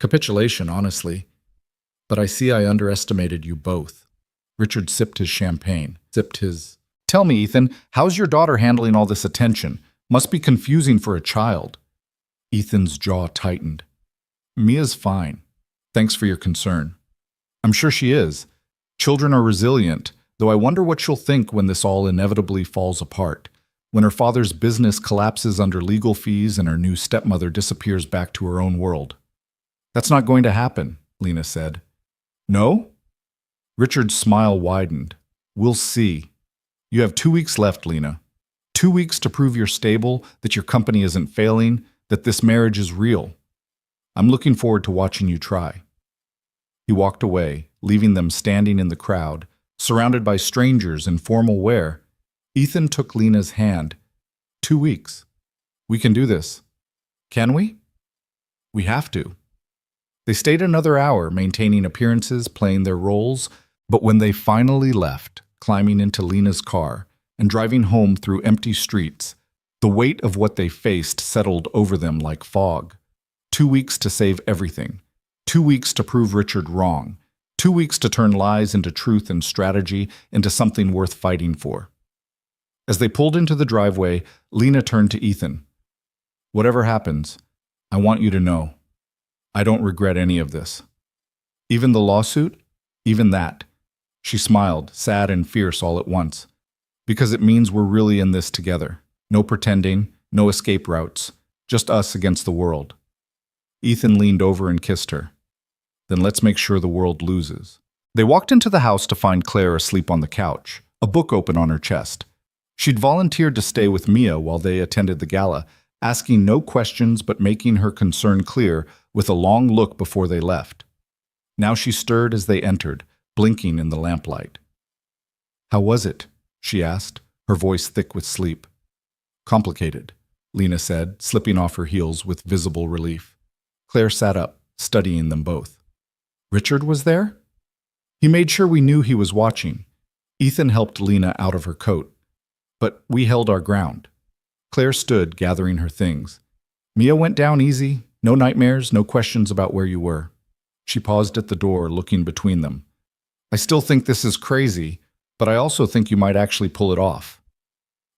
S1: Capitulation, honestly. But I see I underestimated you both. Richard sipped his champagne, Tell me, Ethan, how's your daughter handling all this attention? Must be confusing for a child. Ethan's jaw tightened. Mia's fine. Thanks for your concern. I'm sure she is. Children are resilient, though I wonder what she'll think when this all inevitably falls apart. When her father's business collapses under legal fees and her new stepmother disappears back to her own world. That's not going to happen, Lena said. No? Richard's smile widened. We'll see. You have 2 weeks left, Lena. 2 weeks to prove you're stable, that your company isn't failing, that this marriage is real. I'm looking forward to watching you try. He walked away, leaving them standing in the crowd, surrounded by strangers in formal wear. Ethan took Lena's hand. 2 weeks. We can do this. Can we? We have to. They stayed another hour, maintaining appearances, playing their roles, but when they finally left, climbing into Lena's car and driving home through empty streets, the weight of what they faced settled over them like fog. 2 weeks to save everything. 2 weeks to prove Richard wrong. 2 weeks to turn lies into truth and strategy into something worth fighting for. As they pulled into the driveway, Lena turned to Ethan. Whatever happens, I want you to know, I don't regret any of this. Even the lawsuit? Even that. She smiled, sad and fierce all at once. Because it means we're really in this together. No pretending, no escape routes, just us against the world. Ethan leaned over and kissed her. Then let's make sure the world loses. They walked into the house to find Claire asleep on the couch, a book open on her chest. She'd volunteered to stay with Mia while they attended the gala, asking no questions but making her concern clear with a long look before they left. Now she stirred as they entered, blinking in the lamplight. How was it? She asked, her voice thick with sleep. Complicated, Lena said, slipping off her heels with visible relief. Claire sat up, studying them both. Richard was there? He made sure we knew he was watching. Ethan helped Lena out of her coat. But we held our ground. Claire stood, gathering her things. Mia went down easy, no nightmares, no questions about where you were. She paused at the door, looking between them. I still think this is crazy, but I also think you might actually pull it off.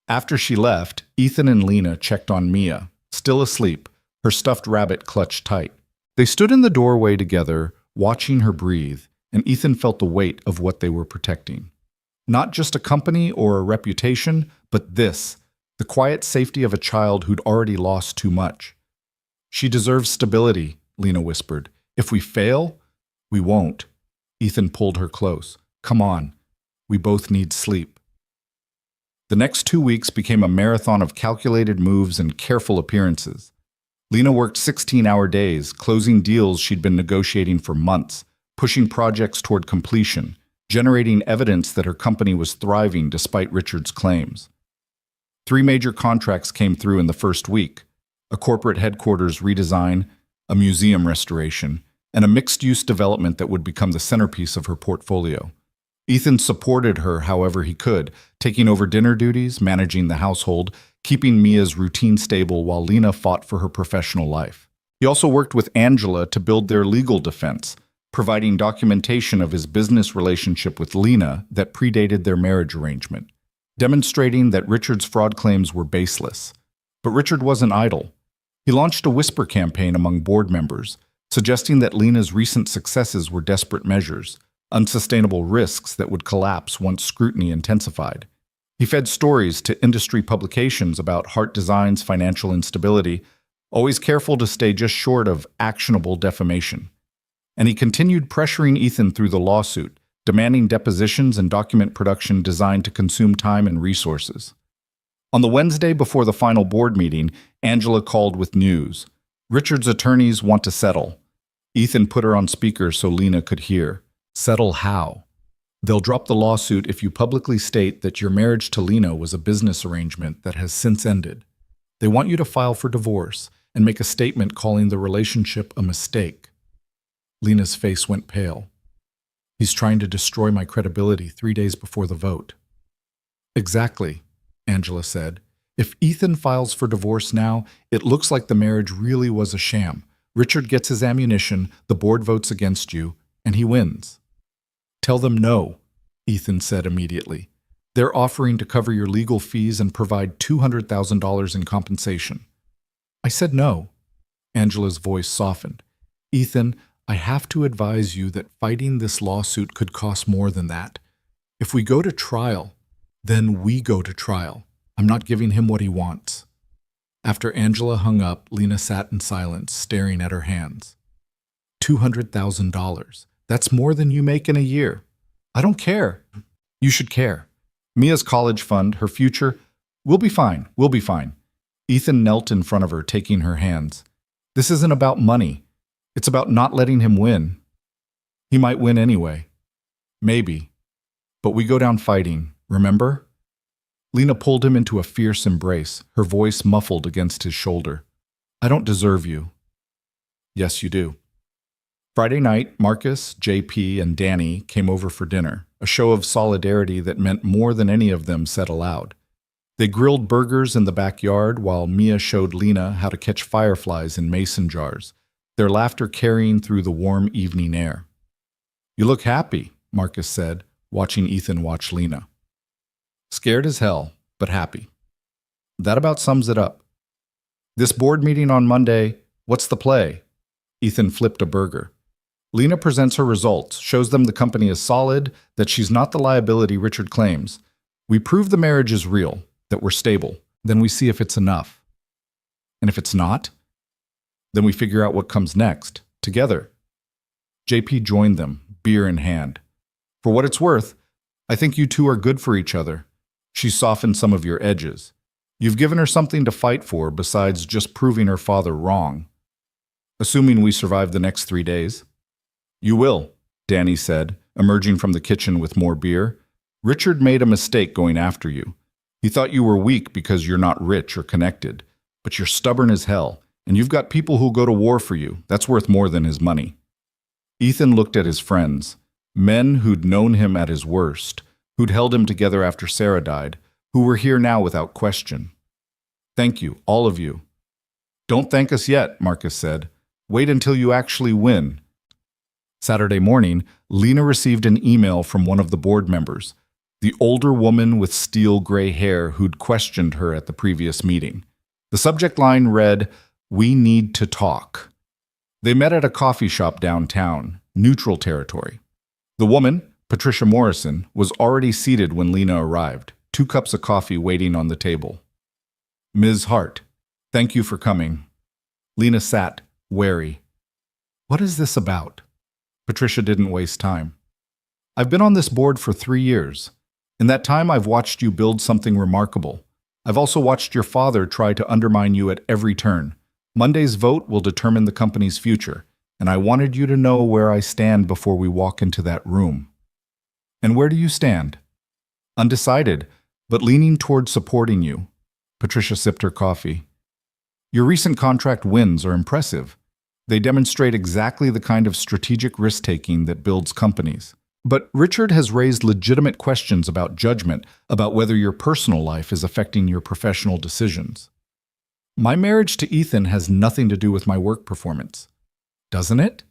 S1: After she left, Ethan and Lena checked on Mia, still asleep, her stuffed rabbit clutched tight. They stood in the doorway together, watching her breathe, and Ethan felt the weight of what they were protecting. Not just a company or a reputation, but this, the quiet safety of a child who'd already lost too much. She deserves stability, Lena whispered. If we fail, we won't. Ethan pulled her close. Come on, we both need sleep. The next 2 weeks became a marathon of calculated moves and careful appearances. Lena worked 16-hour days, closing deals she'd been negotiating for months, pushing projects toward completion, generating evidence that her company was thriving despite Richard's claims. 3 major contracts came through in the first week: a corporate headquarters redesign, a museum restoration, and a mixed-use development that would become the centerpiece of her portfolio. Ethan supported her however he could, taking over dinner duties, managing the household, keeping Mia's routine stable while Lena fought for her professional life. He also worked with Angela to build their legal defense, providing documentation of his business relationship with Lena that predated their marriage arrangement, demonstrating that Richard's fraud claims were baseless. But Richard wasn't idle. He launched a whisper campaign among board members, suggesting that Lena's recent successes were desperate measures, unsustainable risks that would collapse once scrutiny intensified. He fed stories to industry publications about Hart Design's financial instability, always careful to stay just short of actionable defamation. And he continued pressuring Ethan through the lawsuit, demanding depositions and document production designed to consume time and resources. On the Wednesday before the final board meeting, Angela called with news. Richard's attorneys want to settle. Ethan put her on speaker so Lena could hear. Settle how? They'll drop the lawsuit if you publicly state that your marriage to Lena was a business arrangement that has since ended. They want you to file for divorce and make a statement calling the relationship a mistake. Lena's face went pale. He's trying to destroy my credibility 3 days before the vote. Exactly, Angela said. If Ethan files for divorce now, it looks like the marriage really was a sham. Richard gets his ammunition, the board votes against you, and he wins. Tell them no, Ethan said immediately. They're offering to cover your legal fees and provide $200,000 in compensation. I said no. Angela's voice softened. Ethan, I have to advise you that fighting this lawsuit could cost more than that. If we go to trial, then we go to trial. I'm not giving him what he wants. After Angela hung up, Lena sat in silence, staring at her hands. $200,000. That's more than you make in a year. I don't care. You should care. Mia's college fund, her future. We'll be fine. We'll be fine. Ethan knelt in front of her, taking her hands. This isn't about money. It's about not letting him win. He might win anyway. Maybe. But we go down fighting, remember? Lena pulled him into a fierce embrace, her voice muffled against his shoulder. I don't deserve you. Yes, you do. Friday night, Marcus, JP, and Danny came over for dinner, a show of solidarity that meant more than any of them said aloud. They grilled burgers in the backyard while Mia showed Lena how to catch fireflies in mason jars, their laughter carrying through the warm evening air. You look happy, Marcus said, watching Ethan watch Lena. Scared as hell, but happy. That about sums it up. This board meeting on Monday, what's the play? Ethan flipped a burger. Lena presents her results, shows them the company is solid, that she's not the liability Richard claims. We prove the marriage is real, that we're stable. Then we see if it's enough. And if it's not, then we figure out what comes next, together. JP joined them, beer in hand. For what it's worth, I think you two are good for each other. She's softened some of your edges. You've given her something to fight for besides just proving her father wrong. Assuming we survive the next 3 days. You will, Danny said, emerging from the kitchen with more beer. Richard made a mistake going after you. He thought you were weak because you're not rich or connected, but you're stubborn as hell, and you've got people who'll go to war for you. That's worth more than his money. Ethan looked at his friends, men who'd known him at his worst, who'd held him together after Sarah died, who were here now without question. Thank you, all of you. Don't thank us yet, Marcus said. Wait until you actually win. Saturday morning, Lena received an email from one of the board members, the older woman with steel gray hair who'd questioned her at the previous meeting. The subject line read, "We need to talk." They met at a coffee shop downtown, neutral territory. The woman, Patricia Morrison, was already seated when Lena arrived, 2 cups of coffee waiting on the table. Ms. Hart, thank you for coming. Lena sat, wary. What is this about? Patricia didn't waste time. I've been on this board for 3 years. In that time, I've watched you build something remarkable. I've also watched your father try to undermine you at every turn. Monday's vote will determine the company's future, and I wanted you to know where I stand before we walk into that room. And where do you stand? Undecided, but leaning toward supporting you. Patricia sipped her coffee. Your recent contract wins are impressive. They demonstrate exactly the kind of strategic risk-taking that builds companies. But Richard has raised legitimate questions about judgment, about whether your personal life is affecting your professional decisions. My marriage to Ethan has nothing to do with my work performance. Doesn't it?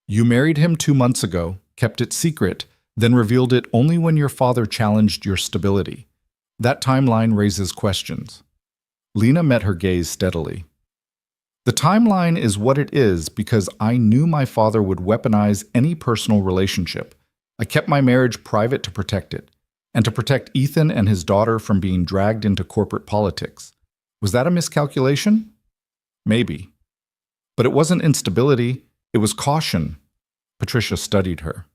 S1: You married him 2 months ago, kept it secret, then revealed it only when your father challenged your stability. That timeline raises questions. Lena met her gaze steadily. The timeline is what it is because I knew my father would weaponize any personal relationship. I kept my marriage private to protect it, and to protect Ethan and his daughter from being dragged into corporate politics. Was that a miscalculation? Maybe. But it wasn't instability, it was caution. Patricia studied her.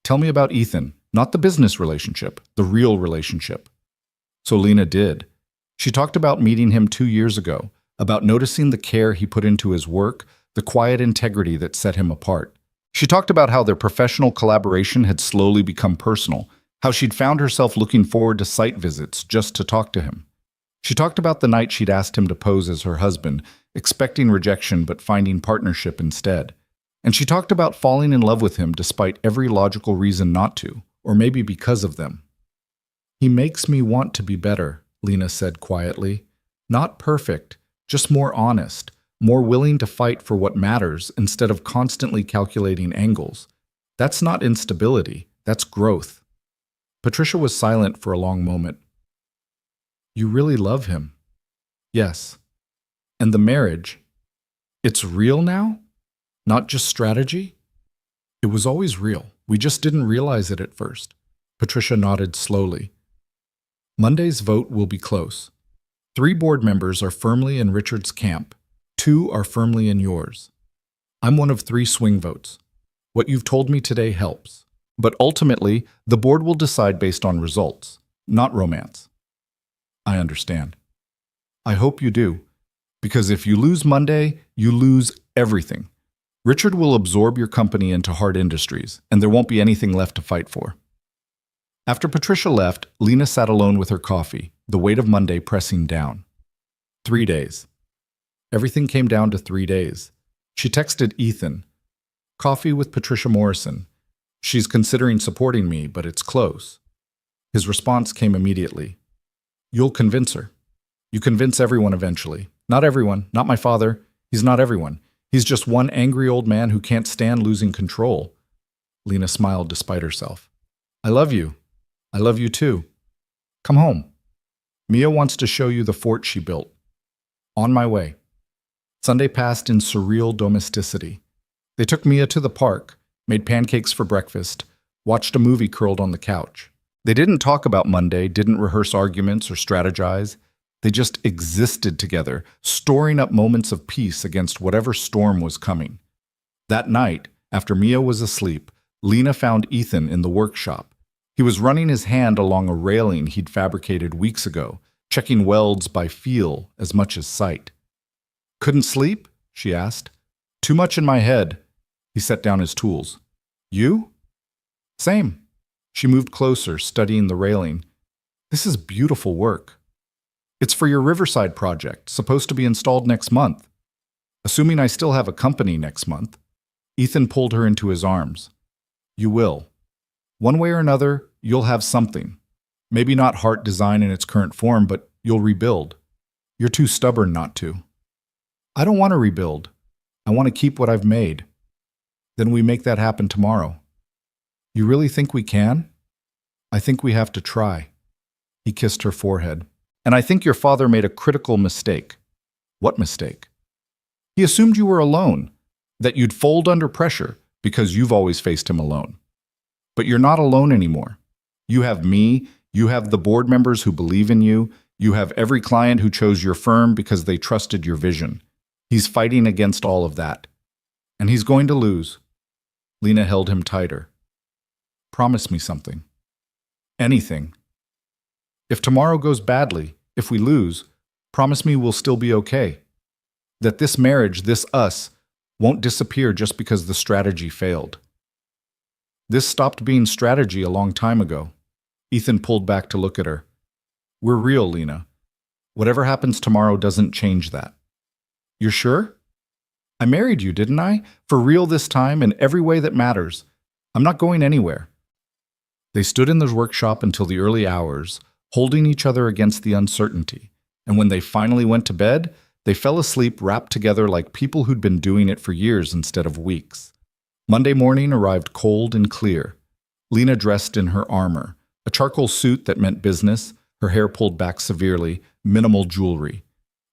S1: Tell me about Ethan, not the business relationship, the real relationship. So Lena did. She talked about meeting him 2 years ago, about noticing the care he put into his work, the quiet integrity that set him apart. She talked about how their professional collaboration had slowly become personal, how she'd found herself looking forward to site visits just to talk to him. She talked about the night she'd asked him to pose as her husband, expecting rejection but finding partnership instead. And she talked about falling in love with him despite every logical reason not to, or maybe because of them. He makes me want to be better, Lena said quietly. Not perfect, just more honest, more willing to fight for what matters instead of constantly calculating angles. That's not instability, that's growth. Patricia was silent for a long moment. You really love him? Yes. And the marriage? It's real now? Not just strategy? It was always real. We just didn't realize it at first. Patricia nodded slowly. Monday's vote will be close. 3 board members are firmly in Richard's camp. 2 are firmly in yours. I'm one of 3 swing votes. What you've told me today helps. But ultimately, the board will decide based on results, not romance. I understand. I hope you do. Because if you lose Monday, you lose everything. Richard will absorb your company into hard industries, and there won't be anything left to fight for. After Patricia left, Lena sat alone with her coffee, the weight of Monday pressing down. 3 days. Everything came down to 3 days. She texted Ethan. Coffee with Patricia Morrison. She's considering supporting me, but it's close. His response came immediately. You'll convince her. You convince everyone eventually. Not everyone, not my father. He's not everyone. He's just one angry old man who can't stand losing control. Lena smiled despite herself. I love you. I love you too. Come home. Mia wants to show you the fort she built. On my way. Sunday passed in surreal domesticity. They took Mia to the park, made pancakes for breakfast, watched a movie curled on the couch. They didn't talk about Monday, didn't rehearse arguments or strategize. They just existed together, storing up moments of peace against whatever storm was coming. That night, after Mia was asleep, Lena found Ethan in the workshop. He was running his hand along a railing he'd fabricated weeks ago, checking welds by feel as much as sight. Couldn't sleep? She asked. Too much in my head. He set down his tools. You? Same. She moved closer, studying the railing. This is beautiful work. It's for your Riverside project, supposed to be installed next month. Assuming I still have a company next month. Ethan pulled her into his arms. You will. One way or another, you'll have something. Maybe not Heart Design in its current form, but you'll rebuild. You're too stubborn not to. I don't want to rebuild. I want to keep what I've made. Then we make that happen tomorrow. You really think we can? I think we have to try. He kissed her forehead. And I think your father made a critical mistake. What mistake? He assumed you were alone, that you'd fold under pressure because you've always faced him alone. But you're not alone anymore. You have me, you have the board members who believe in you, you have every client who chose your firm because they trusted your vision. He's fighting against all of that. And he's going to lose. Lena held him tighter. Promise me something. Anything. If tomorrow goes badly, if we lose, promise me we'll still be okay. That this marriage, this us, won't disappear just because the strategy failed. This stopped being strategy a long time ago. Ethan pulled back to look at her. We're real, Lena. Whatever happens tomorrow doesn't change that. You're sure? I married you, didn't I? For real this time, in every way that matters. I'm not going anywhere. They stood in the workshop until the early hours, holding each other against the uncertainty, and when they finally went to bed, they fell asleep wrapped together like people who'd been doing it for years instead of weeks. Monday morning arrived cold and clear. Lena dressed in her armor, a charcoal suit that meant business, her hair pulled back severely, minimal jewelry.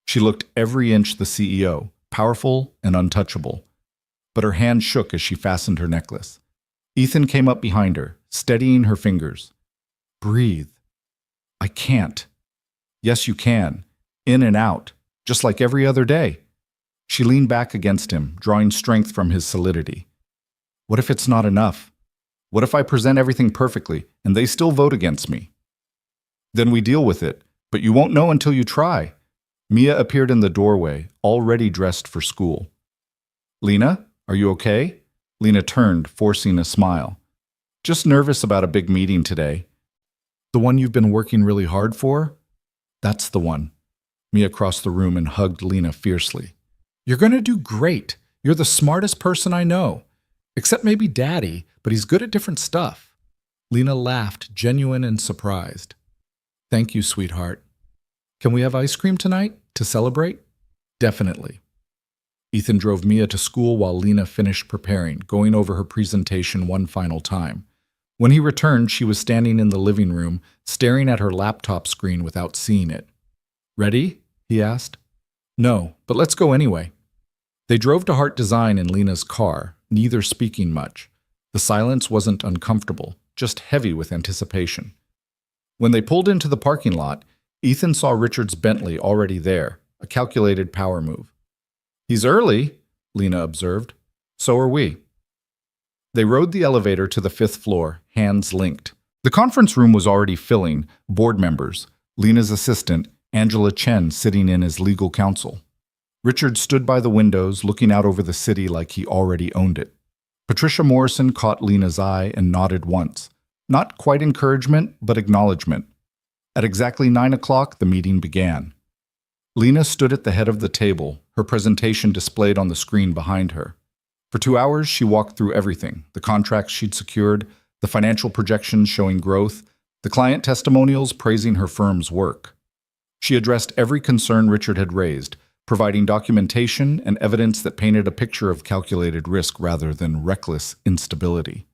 S1: She looked every inch the CEO, powerful and untouchable. But her hand shook as she fastened her necklace. Ethan came up behind her, steadying her fingers. Breathe. I can't. Yes, you can. In and out, just like every other day. She leaned back against him, drawing strength from his solidity. What if it's not enough? What if I present everything perfectly and they still vote against me? Then we deal with it, but you won't know until you try. Mia appeared in the doorway, already dressed for school. Lena, are you okay? Lena turned, forcing a smile. Just nervous about a big meeting today. The one you've been working really hard for? That's the one. Mia crossed the room and hugged Lena fiercely. You're going to do great. You're the smartest person I know. Except maybe Daddy, but he's good at different stuff. Lena laughed, genuine and surprised. Thank you, sweetheart. Can we have ice cream tonight to celebrate? Definitely. Ethan drove Mia to school while Lena finished preparing, going over her presentation one final time. When he returned, she was standing in the living room, staring at her laptop screen without seeing it. Ready? He asked. No, but let's go anyway. They drove to Hart Design in Lena's car, neither speaking much. The silence wasn't uncomfortable, just heavy with anticipation. When they pulled into the parking lot, Ethan saw Richard's Bentley already there, a calculated power move. He's early, Lena observed. So are we. They rode the elevator to the 5th floor, hands linked. The conference room was already filling, board members, Lena's assistant, Angela Chen, sitting in as legal counsel. Richard stood by the windows, looking out over the city like he already owned it. Patricia Morrison caught Lena's eye and nodded once. Not quite encouragement, but acknowledgement. At exactly 9 o'clock, the meeting began. Lena stood at the head of the table, her presentation displayed on the screen behind her. For 2 hours, she walked through everything, the contracts she'd secured, the financial projections showing growth, the client testimonials praising her firm's work. She addressed every concern Richard had raised, providing documentation and evidence that painted a picture of calculated risk rather than reckless instability.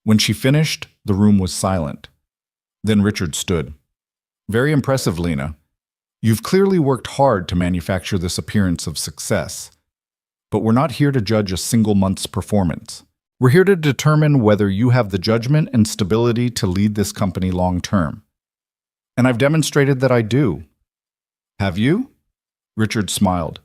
S1: When she finished, the room was silent. Then Richard stood. Very impressive, Lena. You've clearly worked hard to manufacture this appearance of success. But we're not here to judge a single month's performance. We're here to determine whether you have the judgment and stability to lead this company long term. And I've demonstrated that I do. Have you? Richard smiled.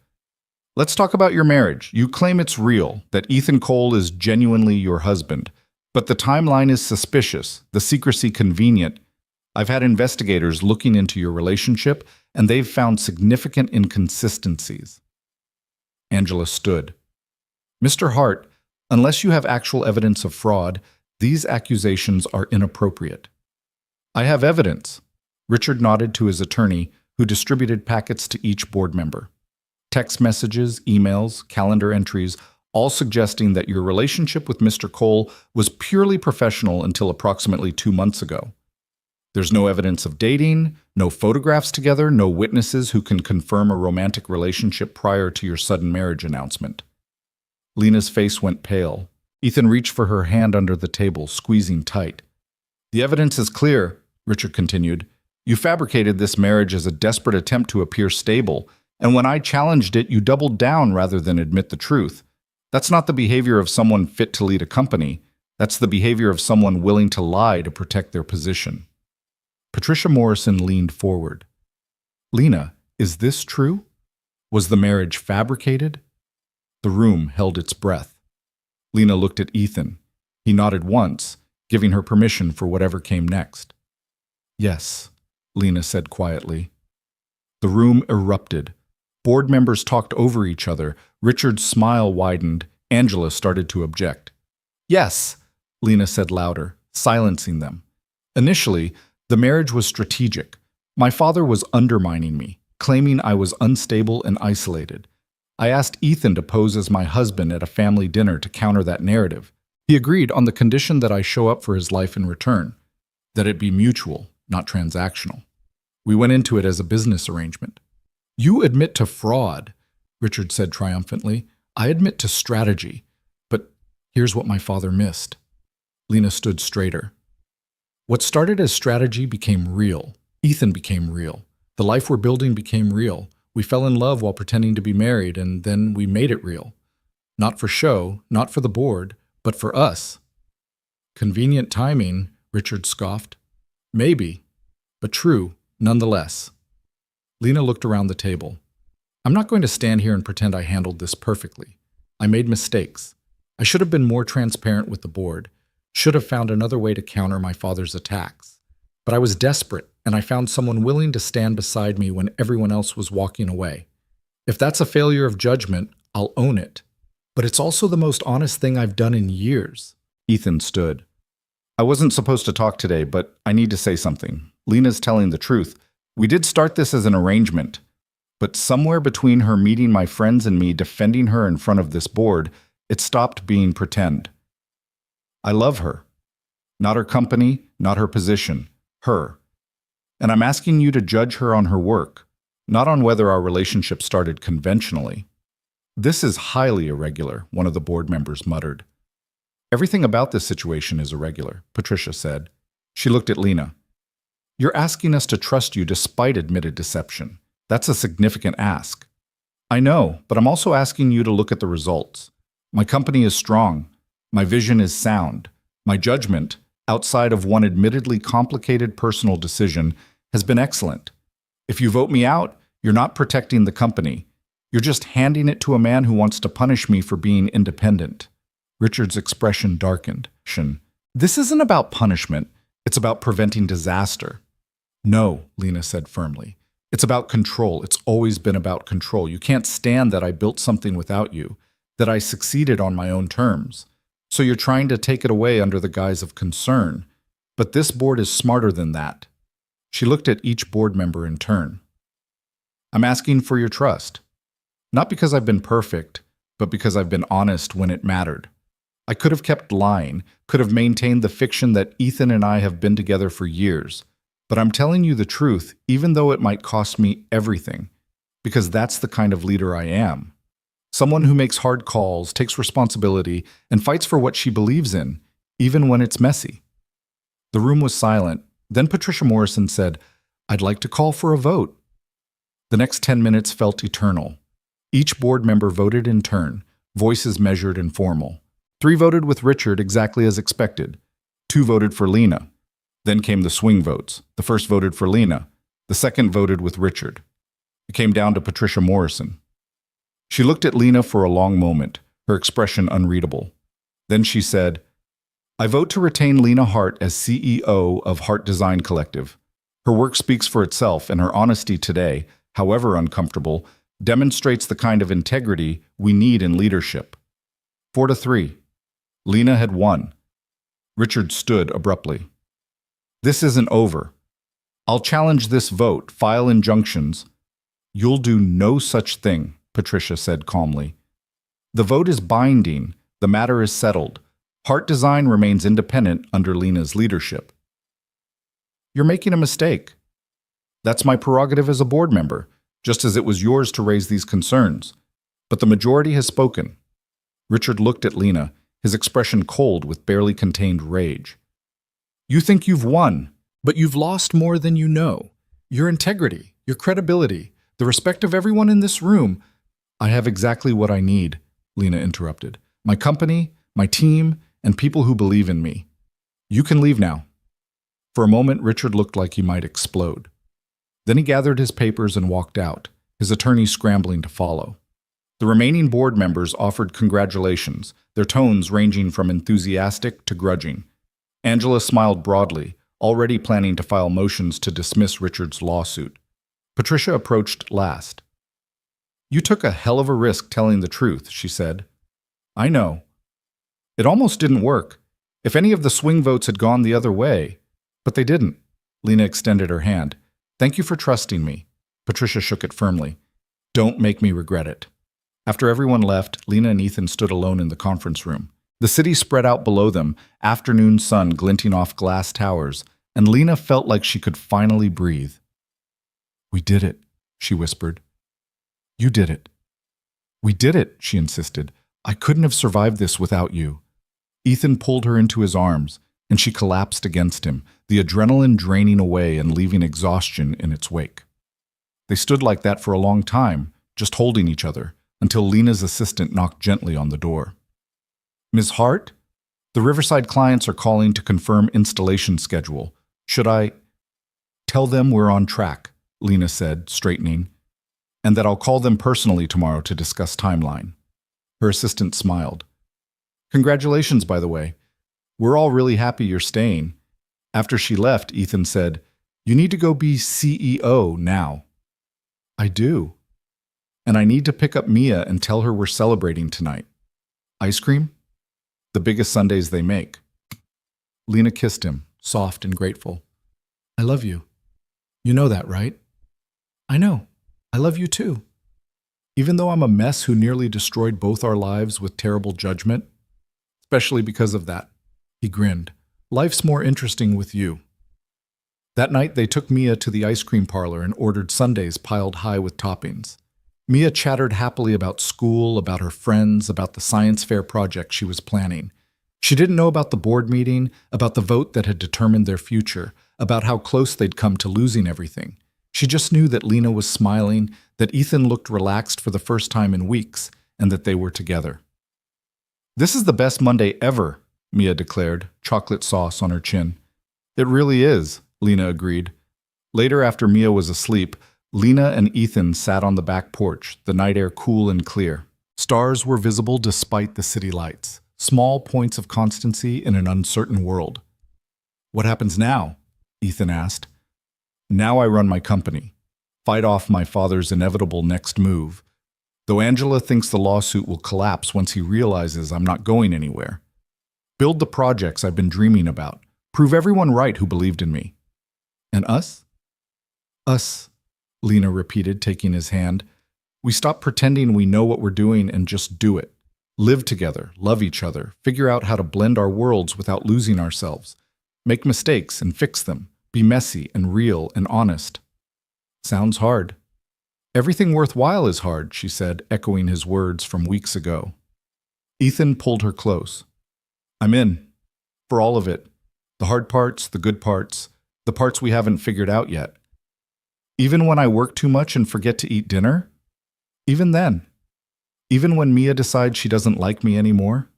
S1: Let's talk about your marriage. You claim it's real, that Ethan Cole is genuinely your husband. But the timeline is suspicious, the secrecy convenient. I've had investigators looking into your relationship, and they've found significant inconsistencies. Angela stood. Mr. Hart, unless you have actual evidence of fraud, these accusations are inappropriate. I have evidence. Richard nodded to his attorney, who distributed packets to each board member. Text messages, emails, calendar entries, all suggesting that your relationship with Mr. Cole was purely professional until approximately 2 months ago. There's no evidence of dating, no photographs together, no witnesses who can confirm a romantic relationship prior to your sudden marriage announcement. Lena's face went pale. Ethan reached for her hand under the table, squeezing tight. The evidence is clear, Richard continued. You fabricated this marriage as a desperate attempt to appear stable, and when I challenged it, you doubled down rather than admit the truth. That's not the behavior of someone fit to lead a company. That's the behavior of someone willing to lie to protect their position. Patricia Morrison leaned forward. Lena, is this true? Was the marriage fabricated? The room held its breath. Lena looked at Ethan. He nodded once, giving her permission for whatever came next. Yes, Lena said quietly. The room erupted. Board members talked over each other. Richard's smile widened. Angela started to object. Yes, Lena said louder, silencing them. Initially, the marriage was strategic. My father was undermining me, claiming I was unstable and isolated. I asked Ethan to pose as my husband at a family dinner to counter that narrative. He agreed on the condition that I show up for his life in return, that it be mutual, not transactional. We went into it as a business arrangement. You admit to fraud, Richard said triumphantly. I admit to strategy. But here's what my father missed. Lena stood straighter. What started as strategy became real. Ethan became real. The life we're building became real. We fell in love while pretending to be married, and then we made it real. Not for show, not for the board, but for us. Convenient timing, Richard scoffed. Maybe, but true, nonetheless. Lena looked around the table. I'm not going to stand here and pretend I handled this perfectly. I made mistakes. I should have been more transparent with the board, should have found another way to counter my father's attacks. But I was desperate, and I found someone willing to stand beside me when everyone else was walking away. If that's a failure of judgment, I'll own it. But it's also the most honest thing I've done in years. Ethan stood. I wasn't supposed to talk today, but I need to say something. Lena's telling the truth. We did start this as an arrangement, but somewhere between her meeting my friends and me defending her in front of this board, it stopped being pretend. I love her. Not her company, not her position. Her. And I'm asking you to judge her on her work, not on whether our relationship started conventionally. This is highly irregular, one of the board members muttered. Everything about this situation is irregular, Patricia said. She looked at Lena. You're asking us to trust you despite admitted deception. That's a significant ask. I know, but I'm also asking you to look at the results. My company is strong. My vision is sound. My judgment, outside of one admittedly complicated personal decision, has been excellent. If you vote me out, you're not protecting the company. You're just handing it to a man who wants to punish me for being independent. Richard's expression darkened. This isn't about punishment. It's about preventing disaster. No, Lena said firmly. It's about control. It's always been about control. You can't stand that I built something without you, that I succeeded on my own terms. So you're trying to take it away under the guise of concern. But this board is smarter than that. She looked at each board member in turn. I'm asking for your trust. Not because I've been perfect, but because I've been honest when it mattered. I could have kept lying, could have maintained the fiction that Ethan and I have been together for years. But I'm telling you the truth, even though it might cost me everything, because that's the kind of leader I am. Someone who makes hard calls, takes responsibility, and fights for what she believes in, even when it's messy. The room was silent. Then Patricia Morrison said, I'd like to call for a vote. The next 10 minutes felt eternal. Each board member voted in turn, voices measured and formal. 3 voted with Richard exactly as expected. 2 voted for Lena. Then came the swing votes. The first voted for Lena. The second voted with Richard. It came down to Patricia Morrison. She looked at Lena for a long moment, her expression unreadable. Then she said, I vote to retain Lena Hart as CEO of Hart Design Collective. Her work speaks for itself, and her honesty today, however uncomfortable, demonstrates the kind of integrity we need in leadership. 4-3. Lena had won. Richard stood abruptly. This isn't over. I'll challenge this vote, file injunctions. You'll do no such thing, Patricia said calmly. The vote is binding. The matter is settled. Hart Design remains independent under Lena's leadership. You're making a mistake. That's my prerogative as a board member, just as it was yours to raise these concerns. But the majority has spoken. Richard looked at Lena, his expression cold with barely contained rage. You think you've won, but you've lost more than you know. Your integrity, your credibility, the respect of everyone in this room. I have exactly what I need, Lena interrupted. My company, my team, and people who believe in me. You can leave now. For a moment, Richard looked like he might explode. Then he gathered his papers and walked out, his attorney scrambling to follow. The remaining board members offered congratulations, their tones ranging from enthusiastic to grudging. Angela smiled broadly, already planning to file motions to dismiss Richard's lawsuit. Patricia approached last. "You took a hell of a risk telling the truth," she said. "I know. It almost didn't work. If any of the swing votes had gone the other way, but they didn't." Lena extended her hand. "Thank you for trusting me." Patricia shook it firmly. "Don't make me regret it." After everyone left, Lena and Ethan stood alone in the conference room. The city spread out below them, afternoon sun glinting off glass towers, and Lena felt like she could finally breathe. "We did it," she whispered. "You did it." "We did it," she insisted. "I couldn't have survived this without you." Ethan pulled her into his arms, and she collapsed against him, the adrenaline draining away and leaving exhaustion in its wake. They stood like that for a long time, just holding each other, until Lena's assistant knocked gently on the door. "Ms. Hart? The Riverside clients are calling to confirm installation schedule. Should I—" "Tell them we're on track," Lena said, straightening, "and that I'll call them personally tomorrow to discuss timeline." Her assistant smiled. "Congratulations, by the way. We're all really happy you're staying." After she left, Ethan said, "You need to go be CEO now." "I do. And I need to pick up Mia and tell her we're celebrating tonight. Ice cream? The biggest sundaes they make." Lena kissed him, soft and grateful. "I love you. You know that, right?" "I know. I love you too. Even though I'm a mess who nearly destroyed both our lives with terrible judgment, especially because of that." He grinned. "Life's more interesting with you." That night, they took Mia to the ice cream parlor and ordered sundaes piled high with toppings. Mia chattered happily about school, about her friends, about the science fair project she was planning. She didn't know about the board meeting, about the vote that had determined their future, about how close they'd come to losing everything. She just knew that Lena was smiling, that Ethan looked relaxed for the first time in weeks, and that they were together. "This is the best Monday ever," Mia declared, chocolate sauce on her chin. "It really is," Lena agreed. Later, after Mia was asleep, Lena and Ethan sat on the back porch, the night air cool and clear. Stars were visible despite the city lights, small points of constancy in an uncertain world. "What happens now?" Ethan asked. "Now I run my company, fight off my father's inevitable next move. Though Angela thinks the lawsuit will collapse once he realizes I'm not going anywhere. Build the projects I've been dreaming about, prove everyone right who believed in me." "And us?" "Us," Lena repeated, taking his hand. "We stop pretending we know what we're doing and just do it. Live together, love each other, figure out how to blend our worlds without losing ourselves. Make mistakes and fix them. Be messy and real and honest." "Sounds hard." "Everything worthwhile is hard," she said, echoing his words from weeks ago. Ethan pulled her close. "I'm in. For all of it. The hard parts, the good parts, the parts we haven't figured out yet. Even when I work too much and forget to eat dinner? Even then. Even when Mia decides she doesn't like me anymore?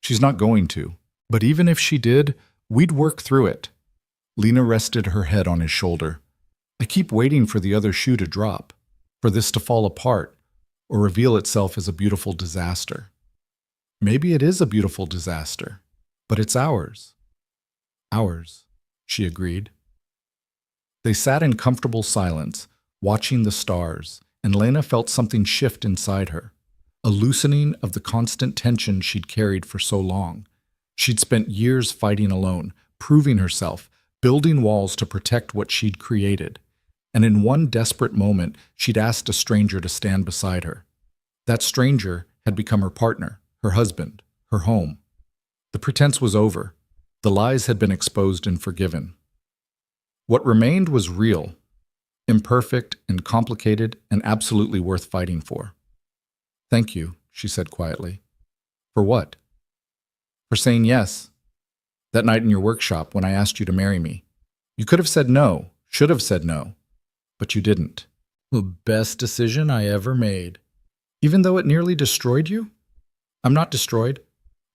S1: She's not going to. But even if she did, we'd work through it." Lena rested her head on his shoulder. "I keep waiting for the other shoe to drop, for this to fall apart, or reveal itself as a beautiful disaster. Maybe it is a beautiful disaster, but it's ours." "Ours," she agreed. They sat in comfortable silence, watching the stars, and Lena felt something shift inside her, a loosening of the constant tension she'd carried for so long. She'd spent years fighting alone, proving herself, building walls to protect what she'd created. And in one desperate moment, she'd asked a stranger to stand beside her. That stranger had become her partner, her husband, her home. The pretense was over. The lies had been exposed and forgiven. What remained was real, imperfect and complicated and absolutely worth fighting for. "Thank you," she said quietly. "For what?" "For saying yes. That night in your workshop when I asked you to marry me. You could have said no, should have said no, but you didn't." "The best decision I ever made." "Even though it nearly destroyed you?" "I'm not destroyed.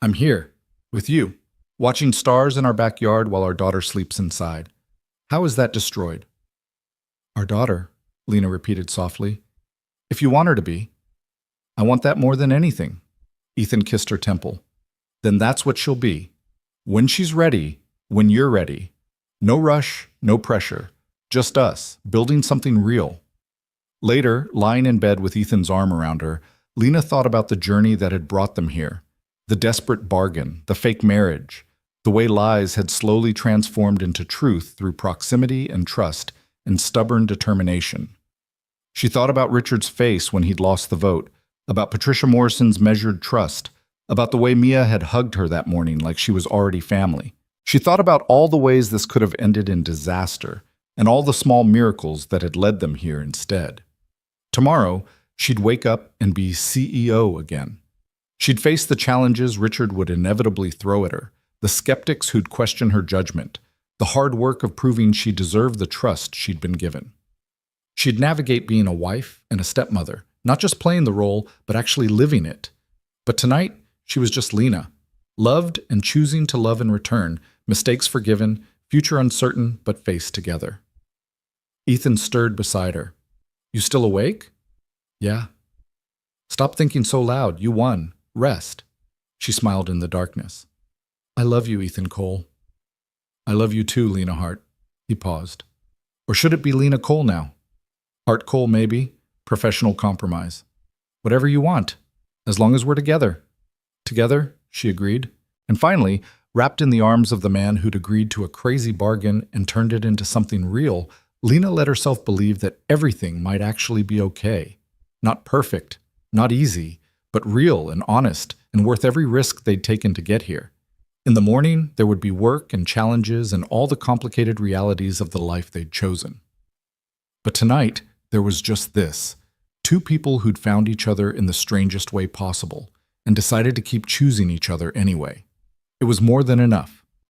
S1: I'm here, with you, watching stars in our backyard while our daughter sleeps inside. How is that destroyed?" "Our daughter," Lena repeated softly. "If you want her to be." "I want that more than anything." Ethan kissed her temple. "Then that's what she'll be. When she's ready, when you're ready, No rush, no pressure. Just us, building something real. Later, lying in bed with Ethan's arm around her, Lena thought about the journey that had brought them here. The desperate bargain, the fake marriage, the way lies had slowly transformed into truth through proximity and trust and stubborn determination. She thought about Richard's face when he'd lost the vote, about Patricia Morrison's measured trust, about the way Mia had hugged her that morning like she was already family. She thought about all the ways this could have ended in disaster, and all the small miracles that had led them here instead. Tomorrow, she'd wake up and be CEO again. She'd face the challenges Richard would inevitably throw at her, the skeptics who'd question her judgment, the hard work of proving she deserved the trust she'd been given. She'd navigate being a wife and a stepmother, not just playing the role, but actually living it. But tonight, she was just Lena, loved and choosing to love in return, mistakes forgiven, future uncertain, but faced together. Ethan stirred beside her. "You still awake?" "Yeah." "Stop thinking so loud. You won. Rest." She smiled in the darkness. "I love you, Ethan Cole." "I love you too, Lena Hart." He paused. "Or should it be Lena Cole now?" "Hart Cole, maybe. Professional compromise. Whatever you want, as long as we're together." "Together," she agreed. And finally, wrapped in the arms of the man who'd agreed to a crazy bargain and turned it into something real, Lena let herself believe that everything might actually be okay. Not perfect, not easy, but real and honest and worth every risk they'd taken to get here. In the morning, there would be work and challenges and all the complicated realities of the life they'd chosen. But tonight, there was just this. Two people who'd found each other in the strangest way possible and decided to keep choosing each other anyway. It was more than enough.